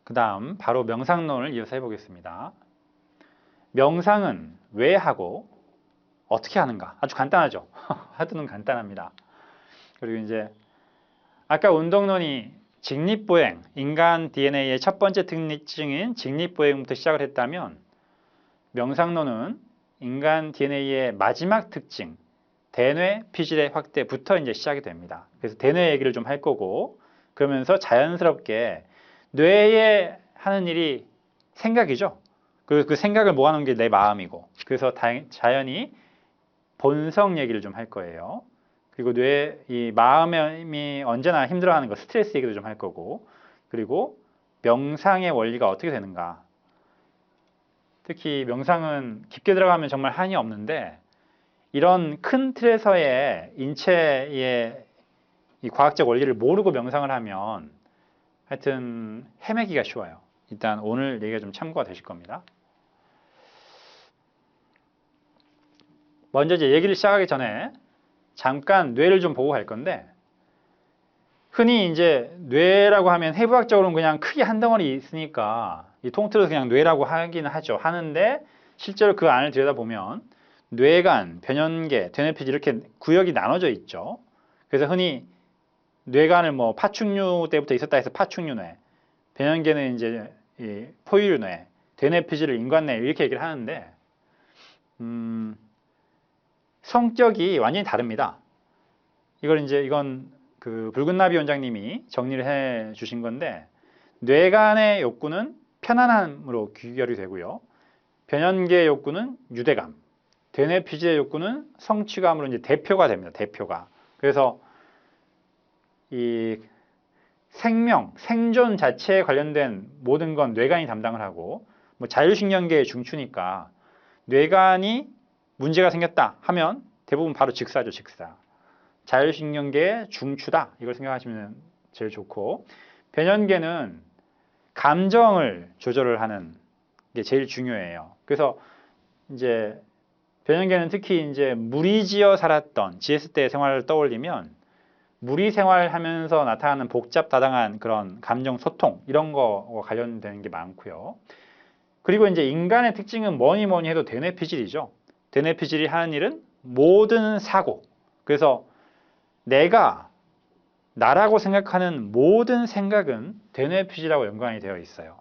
그 다음 바로 명상론을 이어서 해보겠습니다. 명상은 왜 하고 어떻게 하는가? 아주 간단하죠. 하드는 간단합니다. 그리고 이제 아까 운동론이 직립보행, 인간 DNA의 첫 번째 특징인 직립보행부터 시작을 했다면 명상론은 인간 DNA의 마지막 특징, 대뇌 피질의 확대부터 이제 시작이 됩니다. 그래서 대뇌 얘기를 좀 할 거고, 그러면서 자연스럽게 뇌에 하는 일이 생각이죠. 그 생각을 모아놓은 게 내 마음이고, 그래서 자연히 본성 얘기를 좀 할 거예요. 그리고 이 마음이 언제나 힘들어하는 거, 스트레스 얘기도 좀 할 거고, 그리고 명상의 원리가 어떻게 되는가. 특히 명상은 깊게 들어가면 정말 한이 없는데, 이런 큰 틀에서의 인체의 이 과학적 원리를 모르고 명상을 하면 하여튼 헤매기가 쉬워요. 일단 오늘 얘기가 좀 참고가 되실 겁니다. 먼저 이제 얘기를 시작하기 전에 잠깐 뇌를 좀 보고 갈 건데, 흔히 이제 뇌라고 하면 해부학적으로는 그냥 크게 한 덩어리 있으니까 이 통틀어서 그냥 뇌라고 하긴 하죠. 하는데 실제로 그 안을 들여다보면 뇌간, 변연계, 대뇌피질 이렇게 구역이 나눠져 있죠. 그래서 흔히 뇌간을 뭐 파충류 때부터 있었다 해서 파충류뇌, 변연계는 이제 이 포유류뇌, 대뇌피질을 인간뇌 이렇게 얘기를 하는데 성격이 완전히 다릅니다. 이건 그 붉은나비 원장님이 정리를 해 주신 건데, 뇌간의 욕구는 편안함으로 귀결이 되고요. 변연계의 욕구는 유대감, 대뇌피질의 욕구는 성취감으로 이제 대표가 됩니다. 대표가. 그래서 이 생존 자체에 관련된 모든 건 뇌간이 담당을 하고, 뭐 자율신경계의 중추니까 뇌간이 문제가 생겼다 하면 대부분 바로 직사죠, 직사. 자율신경계의 중추다. 이걸 생각하시면 제일 좋고, 변연계는 감정을 조절을 하는 게 제일 중요해요. 그래서 이제 변연계는 특히 이제 무리지어 살았던 GS 때 생활을 떠올리면 무리 생활하면서 나타나는 복잡다당한 그런 감정 소통 이런 거와 관련되는 게 많고요. 그리고 이제 인간의 특징은 뭐니 해도 대뇌피질이죠. 대뇌피질이 하는 일은 모든 사고. 그래서 내가 나라고 생각하는 모든 생각은 대뇌피질하고 연관이 되어 있어요.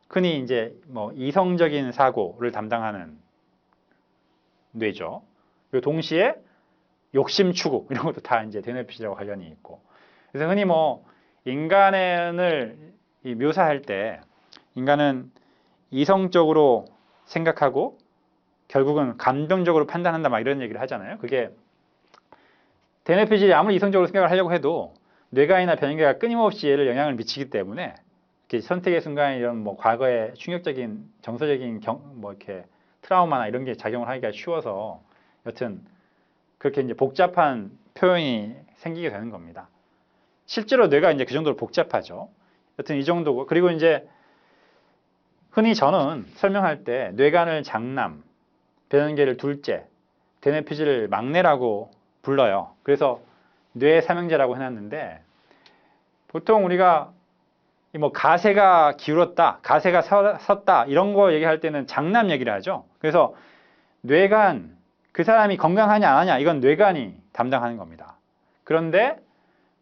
흔히 이제 뭐 이성적인 사고를 담당하는 뇌죠. 그리고 동시에 욕심 추구 이런 것도 다 이제 대뇌피질하고 관련이 있고. 그래서 흔히 뭐 인간을 묘사할 때 인간은 이성적으로 생각하고 결국은 감정적으로 판단한다 막 이런 얘기를 하잖아요. 그게 대뇌피질이 아무리 이성적으로 생각을 하려고 해도 뇌간이나 변연계가 끊임없이 얘를 영향을 미치기 때문에 이렇게 선택의 순간에 이런 뭐 과거의 충격적인 정서적인 뭐 이렇게 트라우마나 이런 게 작용을 하기가 쉬워서 여튼 그렇게 이제 복잡한 표현이 생기게 되는 겁니다. 실제로 뇌가 이제 그 정도로 복잡하죠. 여튼 이 정도고, 그리고 이제 흔히 저는 설명할 때 뇌간을 장남, 변연계를 둘째, 대뇌피질을 막내라고 불러요. 그래서 뇌 삼형제라고 해놨는데, 보통 우리가 뭐 가세가 기울었다, 가세가 섰다 이런 거 얘기할 때는 장남 얘기를 하죠. 그래서 뇌간, 그 사람이 건강하냐 안 하냐 이건 뇌간이 담당하는 겁니다. 그런데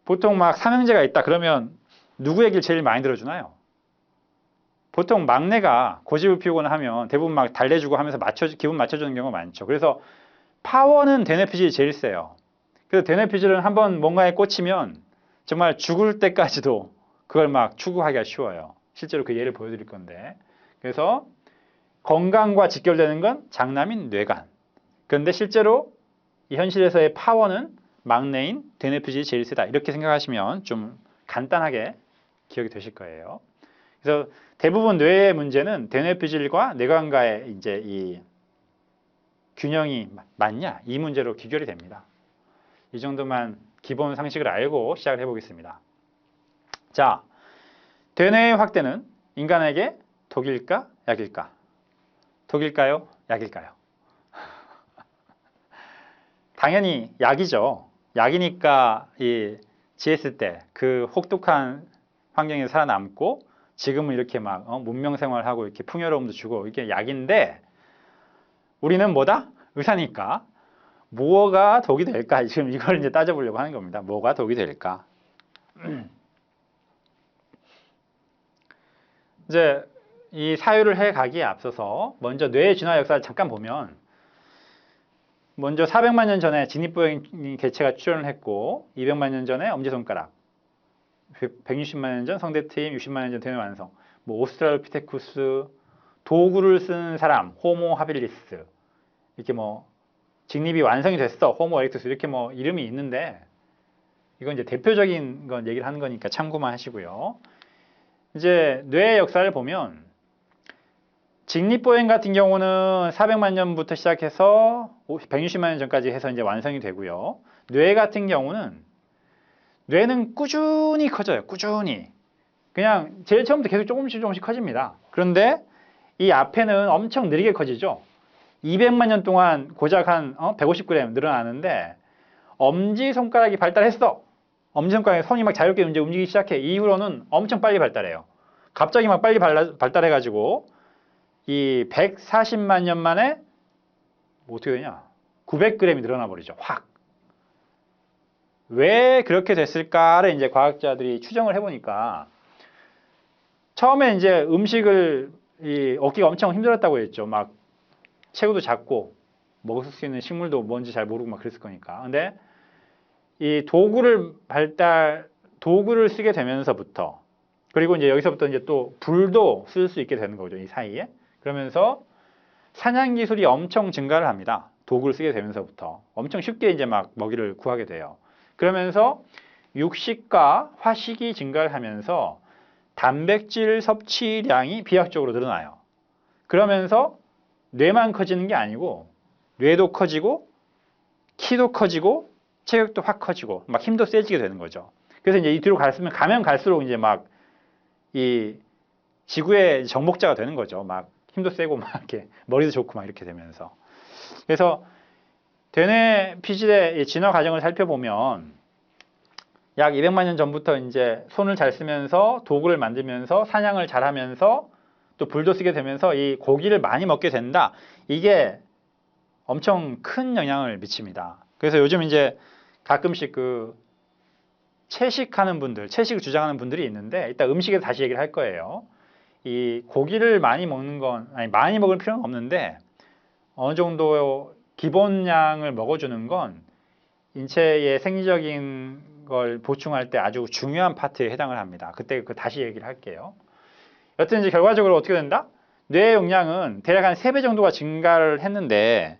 보통 막 삼형제가 있다 그러면 누구 얘기를 제일 많이 들어주나요? 보통 막내가 고집을 피우거나 하면 대부분 막 달래주고 하면서 기분 맞춰주는 경우가 많죠. 그래서 파워는 대뇌피질이 제일 세요. 그래서 대뇌피질은 한번 뭔가에 꽂히면 정말 죽을 때까지도 그걸 막 추구하기가 쉬워요. 실제로 그 예를 보여드릴 건데. 그래서 건강과 직결되는 건 장남인 뇌간. 그런데 실제로 이 현실에서의 파워는 막내인 대뇌피질이 제일 세다. 이렇게 생각하시면 좀 간단하게 기억이 되실 거예요. 그래서 대부분 뇌의 문제는 대뇌피질과 뇌간과의 이제 이 균형이 맞냐? 이 문제로 귀결이 됩니다. 이 정도만 기본 상식을 알고 시작을 해보겠습니다. 자, 대뇌의 확대는 인간에게 독일까? 약일까? 독일까요? 약일까요? 당연히 약이죠. 약이니까 이 GS 때 그 혹독한 환경에서 살아남고 지금은 이렇게 막 문명 생활하고 이렇게 풍요로움도 주고 이게 약인데 우리는 뭐다? 의사니까 뭐가 독이 될까? 지금 이걸 이제 따져보려고 하는 겁니다. 뭐가 독이 될까? 이제 이 사유를 해가기에 앞서서 먼저 뇌의 진화 역사를 잠깐 보면 먼저 400만 년 전에 직립보행 개체가 출현을 했고 200만 년 전에 엄지손가락 160만 년 전 성대트임 60만 년 전 대뇌 완성 뭐 오스트랄로피테쿠스 도구를 쓰는 사람 호모 하빌리스 이렇게 뭐 직립이 완성이 됐어 호모 에렉투스 이렇게 뭐 이름이 있는데 이건 이제 대표적인 건 얘기를 하는 거니까 참고만 하시고요. 이제 뇌의 역사를 보면 직립보행 같은 경우는 400만 년부터 시작해서 160만 년 전까지 해서 이제 완성이 되고요. 뇌 같은 경우는 뇌는 꾸준히 커져요. 꾸준히. 그냥 제일 처음부터 계속 조금씩 커집니다. 그런데 이 앞에는 엄청 느리게 커지죠. 200만 년 동안 고작 한 150g 늘어나는데 엄지손가락이 발달했어. 엄지손가락에 손이 막 자유롭게 움직이기 시작해. 이후로는 엄청 빨리 발달해요. 갑자기 막 빨리 발달해가지고 이 140만 년 만에 어떻게 되냐? 900g이 늘어나 버리죠. 확. 왜 그렇게 됐을까를 이제 과학자들이 추정을 해보니까 처음에 이제 음식을 얻기가 엄청 힘들었다고 했죠. 막 체구도 작고 먹을 수 있는 식물도 뭔지 잘 모르고 막 그랬을 거니까. 근데 이 도구를 쓰게 되면서부터 그리고 이제 여기서부터 이제 또 불도 쓸 수 있게 되는 거죠. 이 사이에. 그러면서 사냥 기술이 엄청 증가를 합니다. 도구를 쓰게 되면서부터 엄청 쉽게 이제 막 먹이를 구하게 돼요. 그러면서 육식과 화식이 증가를 하면서 단백질 섭취량이 비약적으로 늘어나요. 그러면서 뇌만 커지는 게 아니고 뇌도 커지고 키도 커지고 체격도 확 커지고 막 힘도 세지게 되는 거죠. 그래서 이제 이 뒤로 가면 갈수록 이제 막 이 지구의 정복자가 되는 거죠. 막 힘도 세고 막 이렇게 머리도 좋고 막 이렇게 되면서. 그래서 대뇌 피질의 진화 과정을 살펴보면 약 200만 년 전부터 이제 손을 잘 쓰면서 도구를 만들면서 사냥을 잘 하면서 또 불도 쓰게 되면서 이 고기를 많이 먹게 된다. 이게 엄청 큰 영향을 미칩니다. 그래서 요즘 이제 가끔씩 그 채식하는 분들, 채식을 주장하는 분들이 있는데 이따 음식에서 다시 얘기를 할 거예요. 이 고기를 많이 먹는 건 아니 많이 먹을 필요는 없는데 어느 정도 기본량을 먹어주는 건 인체의 생리적인 걸 보충할 때 아주 중요한 파트에 해당을 합니다. 그때 다시 얘기를 할게요. 여튼 이제 결과적으로 어떻게 된다? 뇌의 용량은 대략 한 3배 정도가 증가를 했는데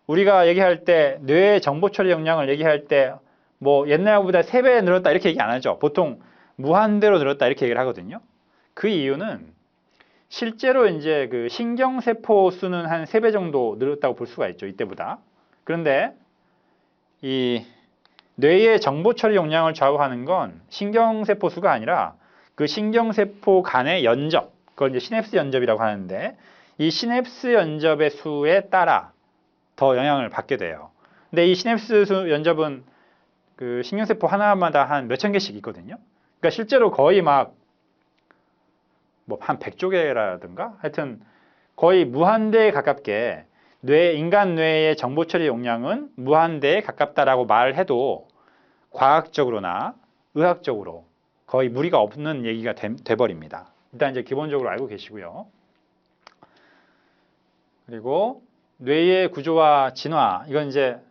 우리가 얘기할 때 뇌의 정보 처리 용량을 얘기할 때 뭐 옛날보다 3배 늘었다 이렇게 얘기 안 하죠. 보통 무한대로 늘었다 이렇게 얘기를 하거든요. 그 이유는 실제로 이제 그 신경세포 수는 한 3배 정도 늘었다고 볼 수가 있죠. 이때보다. 그런데 이 뇌의 정보 처리 용량을 좌우하는 건 신경세포 수가 아니라 그 신경세포 간의 연접, 그걸 이제 시냅스 연접이라고 하는데 이 시냅스 연접의 수에 따라 더 영향을 받게 돼요. 근데 이 시냅스 연접은 그 신경세포 하나마다 한 몇천 개씩 있거든요. 그러니까 실제로 거의 막 뭐 한 100조 개라든가 하여튼 거의 무한대에 가깝게 인간 뇌의 정보 처리 용량은 무한대에 가깝다라고 말을 해도 과학적으로나 의학적으로 거의 무리가 없는 얘기가 돼버립니다. 일단 이제 기본적으로 알고 계시고요. 그리고 뇌의 구조와 진화, 이건 이제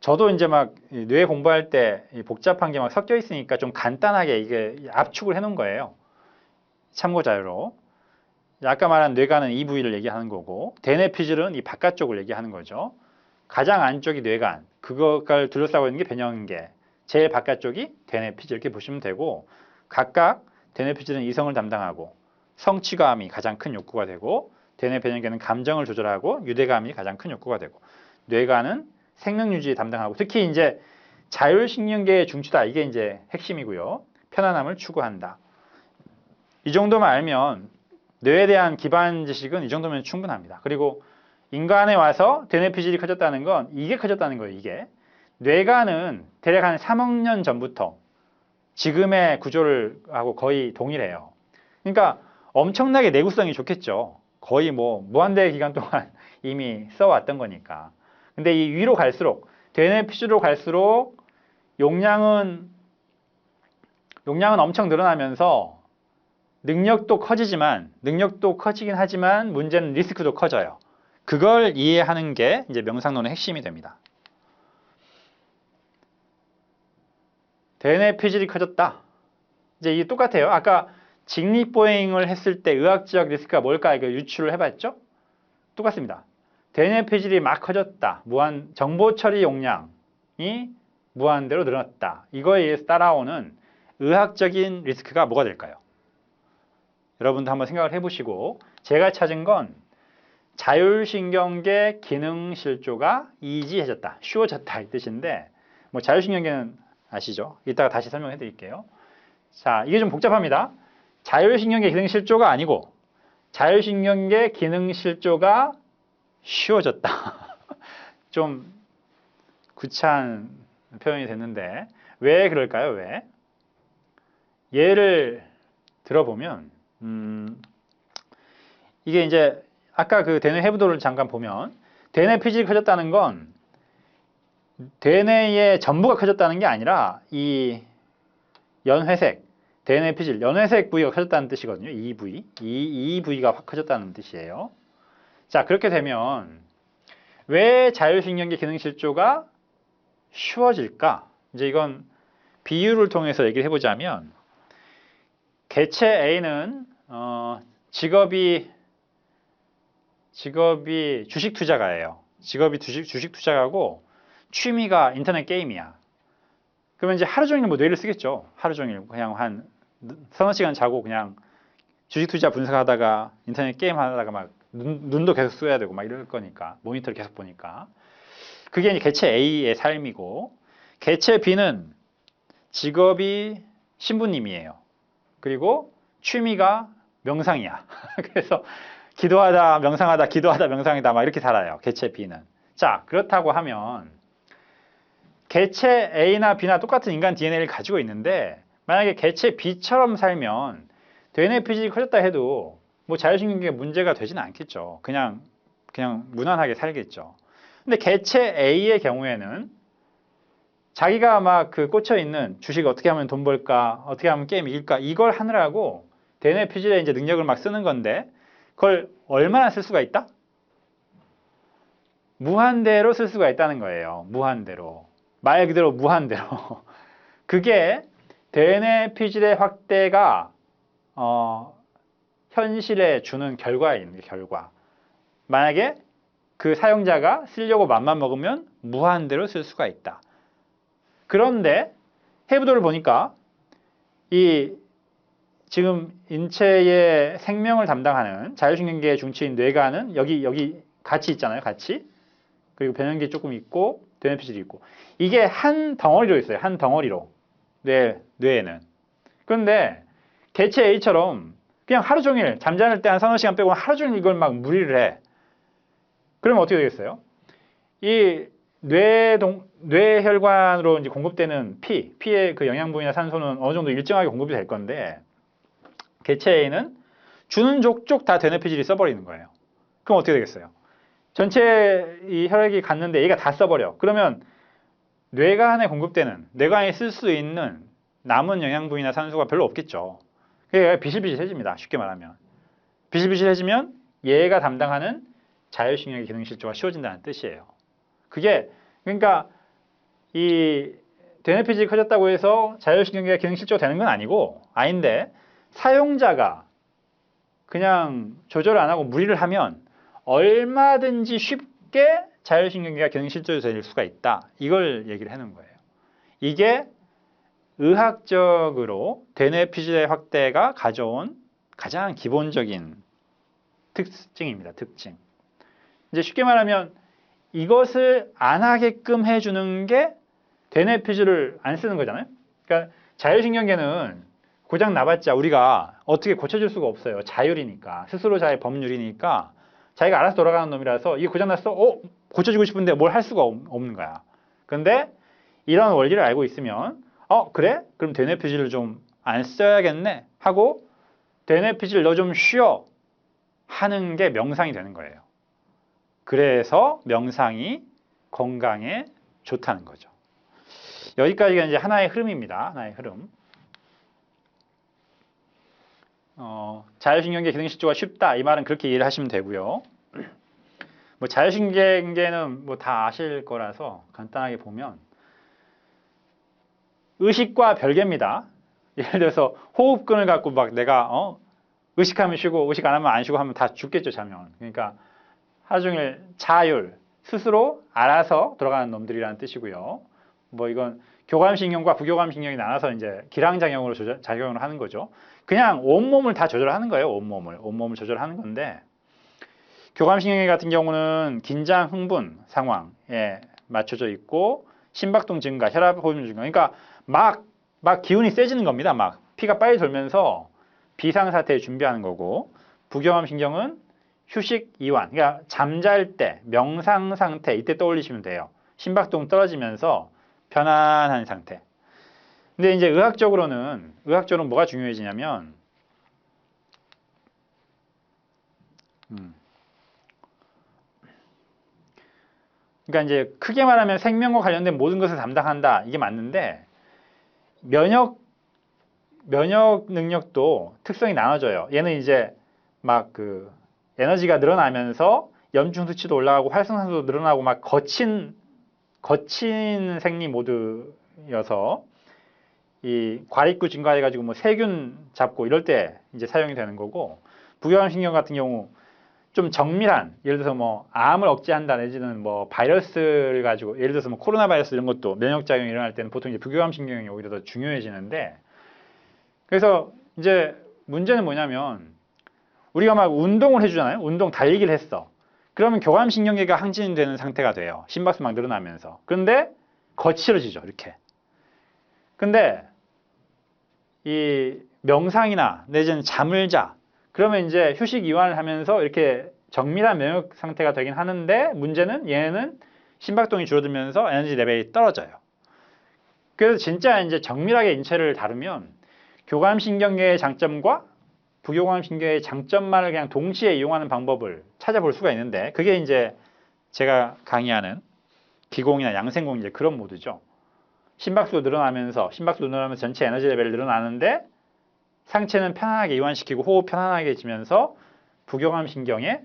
저도 이제 막 뇌 공부할 때 복잡한 게 막 섞여 있으니까 좀 간단하게 이게 압축을 해 놓은 거예요. 참고 자료로. 아까 말한 뇌관은 이 부위를 얘기하는 거고 대뇌 피질은 이 바깥쪽을 얘기하는 거죠. 가장 안쪽이 뇌관, 그걸 둘러싸고 있는 게 변형계, 제일 바깥쪽이 대뇌 피질 이렇게 보시면 되고 각각 대뇌 피질은 이성을 담당하고 성취감이 가장 큰 욕구가 되고 대뇌 변형계는 감정을 조절하고 유대감이 가장 큰 욕구가 되고 뇌관은 생명 유지 담당하고 특히 이제 자율신경계의 중추다. 이게 이제 핵심이고요. 편안함을 추구한다. 이 정도만 알면 뇌에 대한 기반 지식은 이 정도면 충분합니다. 그리고 인간에 와서 대뇌 피질이 커졌다는 건 이게 커졌다는 거예요. 이게 뇌관은 대략 한 3억 년 전부터 지금의 구조를 하고 거의 동일해요. 그러니까 엄청나게 내구성이 좋겠죠. 거의 뭐 무한대 기간 동안 이미 써왔던 거니까. 근데 이 위로 갈수록 대뇌 피질로 갈수록 용량은 엄청 늘어나면서 능력도 커지긴 하지만 문제는 리스크도 커져요. 그걸 이해하는 게 이제 명상론의 핵심이 됩니다. 대뇌 피질이 커졌다. 이제 이게 똑같아요. 아까 직립보행을 했을 때 의학적 리스크가 뭘까 이거 유추를 해봤죠? 똑같습니다. 대뇌 피질이 막 커졌다. 정보 처리 용량이 무한대로 늘어났다. 이거에 의해서 따라오는 의학적인 리스크가 뭐가 될까요? 여러분도 한번 생각을 해보시고 제가 찾은 건 자율신경계 기능실조가 이지해졌다, 쉬워졌다 이 뜻인데 뭐 자율신경계는 아시죠? 이따가 다시 설명해 드릴게요. 자, 이게 좀 복잡합니다. 자율신경계 기능실조가 아니고 자율신경계 기능실조가 쉬워졌다. 좀 구차한 표현이 됐는데 왜 그럴까요? 왜? 예를 들어보면 이게 이제 아까 그 대뇌 해부도를 잠깐 보면 대뇌 피질이 커졌다는 건 대뇌의 전부가 커졌다는 게 아니라 이 연회색, 대뇌 피질, 연회색 부위가 커졌다는 뜻이거든요. 이 부위가 확 커졌다는 뜻이에요. 자, 그렇게 되면 왜 자율신경계 기능실조가 쉬워질까? 이제 이건 비유를 통해서 얘기를 해보자면 개체 A는 직업이 주식 투자가예요. 직업이 주식 투자가고 취미가 인터넷 게임이야. 그러면 이제 하루 종일 뭐 뇌를 쓰겠죠. 하루 종일 그냥 한 서너 시간 자고 그냥 주식 투자 분석하다가 인터넷 게임 하다가 막 눈도 계속 써야 되고 막 이럴 거니까 모니터를 계속 보니까 그게 이제 개체 A의 삶이고 개체 B는 직업이 신부님이에요. 그리고 취미가 명상이야. 그래서 기도하다 명상하다 기도하다 명상이다 막 이렇게 살아요. 개체 B는. 자, 그렇다고 하면 개체 A나 B나 똑같은 인간 DNA를 가지고 있는데 만약에 개체 B처럼 살면 대뇌 피질이 커졌다 해도 뭐 자율신경계에 문제가 되지는 않겠죠. 그냥 무난하게 살겠죠. 근데 개체 A의 경우에는 자기가 막 그 꽂혀 있는 주식 어떻게 하면 돈 벌까, 어떻게 하면 게임 이길까 이걸 하느라고 대뇌 피질에 이제 능력을 막 쓰는 건데 그걸 얼마나 쓸 수가 있다? 무한대로 쓸 수가 있다는 거예요. 무한대로. 말 그대로 무한대로. 그게 대뇌 피질의 확대가 현실에 주는 결과입니다. 결과. 만약에 그 사용자가 쓰려고 맘만 먹으면 무한대로 쓸 수가 있다. 그런데 해부도를 보니까 이 지금 인체의 생명을 담당하는 자율신경계의 중추인 뇌가는 여기 같이 있잖아요. 같이. 그리고 변연기 조금 있고 대뇌 피질이 있고 이게 한 덩어리로 있어요. 한 덩어리로. 뇌에는. 그런데 개체 A처럼 그냥 하루 종일 잠자는 때 한 서너 시간 빼고 하루 종일 이걸 막 무리를 해. 그러면 어떻게 되겠어요? 이 뇌혈관으로 이제 공급되는 피의 그 영양분이나 산소는 어느 정도 일정하게 공급이 될 건데 개체 A는 주는 족족 다 대뇌 피질이 써버리는 거예요. 그럼 어떻게 되겠어요? 전체 이 혈액이 갔는데 얘가 다 써버려. 그러면 뇌간에 공급되는, 뇌간에 쓸 수 있는 남은 영양분이나 산소가 별로 없겠죠. 그게 비실비실해집니다. 쉽게 말하면. 비실비실해지면 얘가 담당하는 자율신경의 기능실조가 쉬워진다는 뜻이에요. 그게 그러니까 이 대뇌 피질이 커졌다고 해서 자율신경계가 기능실조가 되는 건 아닌데 사용자가 그냥 조절 안 하고 무리를 하면 얼마든지 쉽게 자율신경계가 기능실조될 수가 있다. 이걸 얘기를 하는 거예요. 이게 의학적으로 대뇌 피질의 확대가 가져온 가장 기본적인 특징입니다. 특징. 이제 쉽게 말하면 이것을 안 하게끔 해주는 게 대뇌 피질을 안 쓰는 거잖아요. 그러니까 자율신경계는 고장 나봤자 우리가 어떻게 고쳐줄 수가 없어요. 자율이니까. 스스로 자의 법률이니까 자기가 알아서 돌아가는 놈이라서 이게 고장났어? 고쳐주고 싶은데 뭘 할 수가 없는 거야. 근데 이런 원리를 알고 있으면 그래? 그럼 대뇌 피질을 좀 안 써야겠네 하고 대뇌 피질 너 좀 쉬어 하는 게 명상이 되는 거예요. 그래서 명상이 건강에 좋다는 거죠. 여기까지가 이제 하나의 흐름입니다. 하나의 흐름. 자율신경계 기능실조가 쉽다. 이 말은 그렇게 이해를 하시면 되고요. 뭐 자율신경계는 뭐 다 아실 거라서 간단하게 보면 의식과 별개입니다. 예를 들어서 호흡근을 갖고 막 내가 의식하면 쉬고 의식 안 하면 안 쉬고 하면 다 죽겠죠, 자면. 그러니까 하루 종일 자율, 스스로 알아서 돌아가는 놈들이라는 뜻이고요. 뭐 이건 교감신경과 부교감신경이 나눠서 이제 기량작용으로 작용을 하는 거죠. 그냥 온몸을 다 조절하는 거예요. 온몸을 조절하는 건데 교감신경 같은 경우는 긴장, 흥분 상황에 맞춰져 있고 심박동 증가, 혈압 호흡 증가. 그러니까 막 기운이 세지는 겁니다. 막 피가 빨리 돌면서 비상사태에 준비하는 거고 부교감신경은 휴식 이완, 그러니까 잠잘 때 명상 상태 이때 떠올리시면 돼요. 심박동 떨어지면서 편안한 상태. 근데 이제 의학적으로는 뭐가 중요해지냐면 그러니까 이제 크게 말하면 생명과 관련된 모든 것을 담당한다. 이게 맞는데 면역 능력도 특성이 나눠져요. 얘는 이제 막 그 에너지가 늘어나면서 염중 수치도 올라가고 활성산소도 늘어나고 막 거친 생리 모드여서 이 과립구 증가해가지고 뭐 세균 잡고 이럴 때 이제 사용이 되는 거고 부교감신경 같은 경우 좀 정밀한 예를 들어서 뭐 암을 억제한다 내지는 뭐 바이러스를 가지고 예를 들어서 뭐 코로나 바이러스 이런 것도 면역 작용이 일어날 때는 보통 이제 부교감신경이 오히려 더 중요해지는데 그래서 이제 문제는 뭐냐면 우리가 막 운동을 해주잖아요. 운동 달리기를 했어. 그러면 교감신경계가 항진되는 상태가 돼요. 심박수 막 늘어나면서. 그런데 거칠어지죠. 이렇게. 근데 이 명상이나 내지는 잠을 자. 그러면 이제 휴식 이완을 하면서 이렇게 정밀한 면역 상태가 되긴 하는데 문제는 얘는 심박동이 줄어들면서 에너지 레벨이 떨어져요. 그래서 진짜 이제 정밀하게 인체를 다루면 교감신경계의 장점과 부교감신경의 장점만을 그냥 동시에 이용하는 방법을 찾아볼 수가 있는데 그게 이제 제가 강의하는 기공이나 양생공 이제 그런 모드죠. 심박수가 늘어나면서 전체 에너지 레벨이 늘어나는데 상체는 편안하게 이완시키고 호흡 편안하게 해지면서 부교감신경의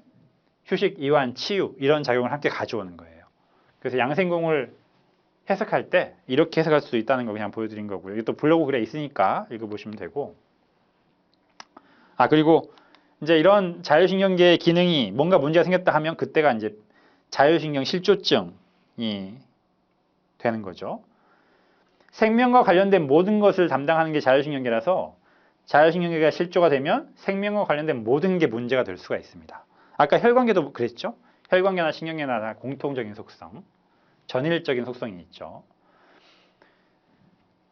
휴식, 이완, 치유 이런 작용을 함께 가져오는 거예요. 그래서 양생공을 해석할 때 이렇게 해석할 수도 있다는 거 그냥 보여드린 거고요. 이게 또 블로그 글에 있으니까 읽어보시면 되고 그리고 이제 이런 자율신경계의 기능이 뭔가 문제가 생겼다 하면 그때가 이제 자율신경 실조증이 되는 거죠. 생명과 관련된 모든 것을 담당하는 게 자율신경계라서 자율신경계가 실조가 되면 생명과 관련된 모든 게 문제가 될 수가 있습니다. 아까 혈관계도 그랬죠? 혈관계나 신경계나 다 공통적인 속성, 전일적인 속성이 있죠.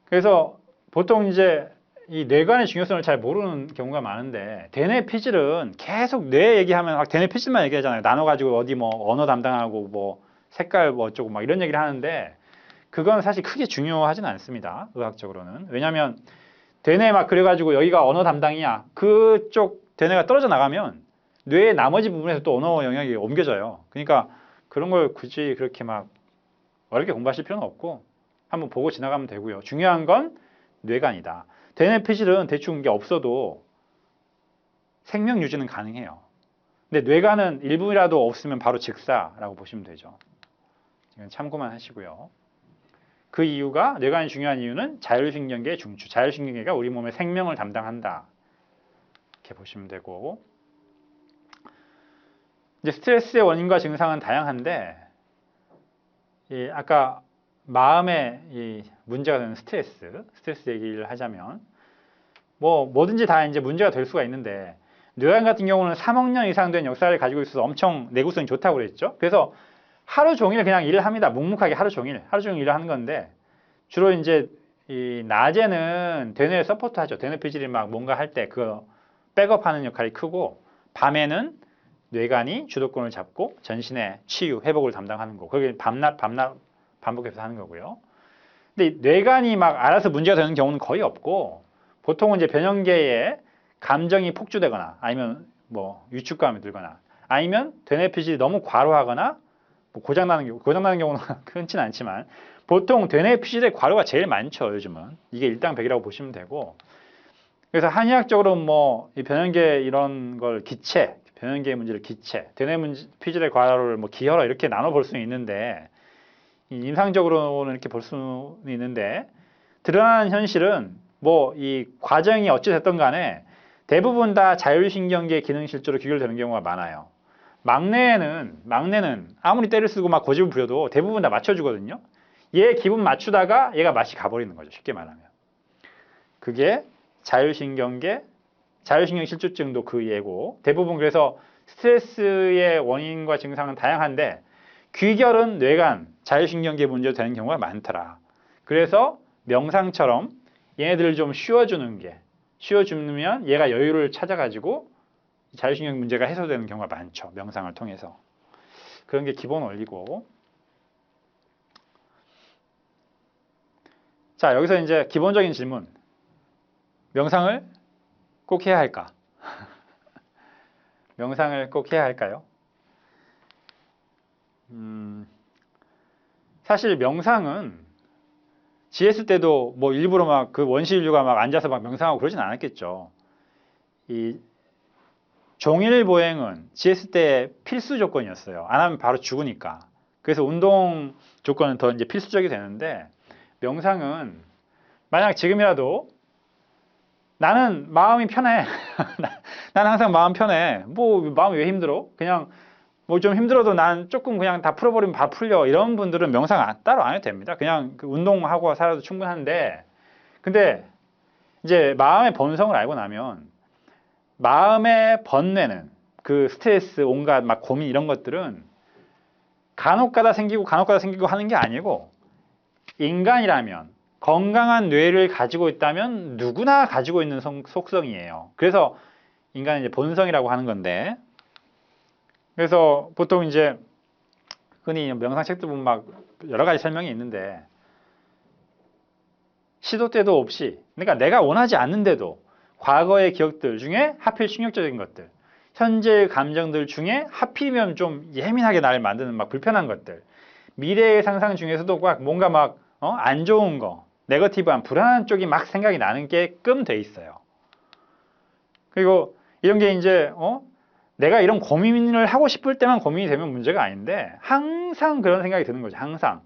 그래서 보통 이제 이 뇌관의 중요성을 잘 모르는 경우가 많은데 대뇌 피질은 계속 뇌 얘기하면 막 대뇌 피질만 얘기하잖아요. 나눠가지고 어디 뭐 언어 담당하고 뭐 색깔 뭐 어쩌고 막 이런 얘기를 하는데 그건 사실 크게 중요하진 않습니다. 의학적으로는. 왜냐하면 대뇌 막 그래가지고 여기가 언어 담당이야. 그쪽 대뇌가 떨어져 나가면 뇌의 나머지 부분에서 또 언어 영역이 옮겨져요. 그러니까 그런 걸 굳이 그렇게 막 어렵게 공부하실 필요는 없고 한번 보고 지나가면 되고요. 중요한 건 뇌관이다. 대뇌 피질은 대충 이게 없어도 생명 유지는 가능해요. 근데 뇌관은 일부라도 없으면 바로 즉사라고 보시면 되죠. 이건 참고만 하시고요. 그 이유가 뇌관이 중요한 이유는 자율신경계 중추, 자율신경계가 우리 몸의 생명을 담당한다. 이렇게 보시면 되고 이제 스트레스의 원인과 증상은 다양한데 아까 마음에 문제가 되는 스트레스 얘기를 하자면 뭐든지 다 이제 문제가 될 수가 있는데 뇌관 같은 경우는 3억 년 이상 된 역사를 가지고 있어서 엄청 내구성이 좋다고 그랬죠. 그래서 하루 종일 그냥 일을 합니다. 묵묵하게 하루 종일 일을 하는 건데 주로 이제 이 낮에는 대뇌 서포트 하죠. 대뇌 피질이 막 뭔가 할 때 그거 백업하는 역할이 크고 밤에는 뇌관이 주도권을 잡고 전신의 치유, 회복을 담당하는 거. 그게 밤낮 반복해서 하는 거고요. 근데 뇌관이 막 알아서 문제가 되는 경우는 거의 없고 보통은 이제 변형계의 감정이 폭주되거나 아니면 뭐 위축감이 들거나 아니면 되뇌 피질이 너무 과로하거나 뭐 고장나는 경우는 흔치는 않지만 보통 되뇌 피질의 과로가 제일 많죠. 요즘은 이게 일당백이라고 보시면 되고 그래서 한의학적으로 뭐 이 변형계 이런 걸 기체, 변형계의 문제를 기체, 되뇌 피질의 과로를 뭐 기혈화 이렇게 나눠 볼 수는 있는데 임상적으로는 이렇게 볼 수는 있는데 드러나는 현실은 뭐 이 과정이 어찌 됐든 간에 대부분 다 자율신경계 기능 실조로 귀결되는 경우가 많아요. 막내는 아무리 때를 쓰고 막 고집을 부려도 대부분 다 맞춰주거든요. 얘 기분 맞추다가 얘가 맛이 가버리는 거죠. 쉽게 말하면. 그게 자율신경 실조증도 그 예고. 대부분 그래서 스트레스의 원인과 증상은 다양한데 귀결은 뇌간, 자율신경계 문제로 되는 경우가 많더라. 그래서 명상처럼 얘네들을 좀 쉬어주면 얘가 여유를 찾아가지고 자율신경 문제가 해소되는 경우가 많죠. 명상을 통해서. 그런 게 기본 원리고. 자, 여기서 이제 기본적인 질문. 명상을 꼭 해야 할까? 명상을 꼭 해야 할까요? 사실 명상은 지했을 때도 뭐 일부러 막 그 원시인류가 막 앉아서 막 명상하고 그러진 않았겠죠. 이 종일 보행은 지했을 때 필수 조건이었어요. 안 하면 바로 죽으니까. 그래서 운동 조건은 더 이제 필수적이 되는데 명상은 만약 지금이라도 나는 마음이 편해. 나는 항상 마음 편해. 뭐 마음이 왜 힘들어? 그냥 뭐 좀 힘들어도 난 조금 그냥 다 풀어버리면 다 풀려. 이런 분들은 명상 따로 안 해도 됩니다. 그냥 그 운동하고 살아도 충분한데 근데 이제 마음의 본성을 알고 나면 마음의 번뇌는 그 스트레스, 온갖 막 고민 이런 것들은 간혹가다 생기고 하는 게 아니고 인간이라면 건강한 뇌를 가지고 있다면 누구나 가지고 있는 속성이에요. 그래서 인간은 이제 본성이라고 하는 건데 그래서 보통 이제 흔히 명상책도 보면 막 여러 가지 설명이 있는데 시도 때도 없이 그러니까 내가 원하지 않는데도 과거의 기억들 중에 하필 충격적인 것들 현재의 감정들 중에 하필이면 좀 예민하게 나를 만드는 막 불편한 것들 미래의 상상 중에서도 막 뭔가 막 안 좋은 거 네거티브한 불안한 쪽이 막 생각이 나는 게끔 돼 있어요. 그리고 이런 게 이제 내가 이런 고민을 하고 싶을 때만 고민이 되면 문제가 아닌데 항상 그런 생각이 드는 거죠. 항상.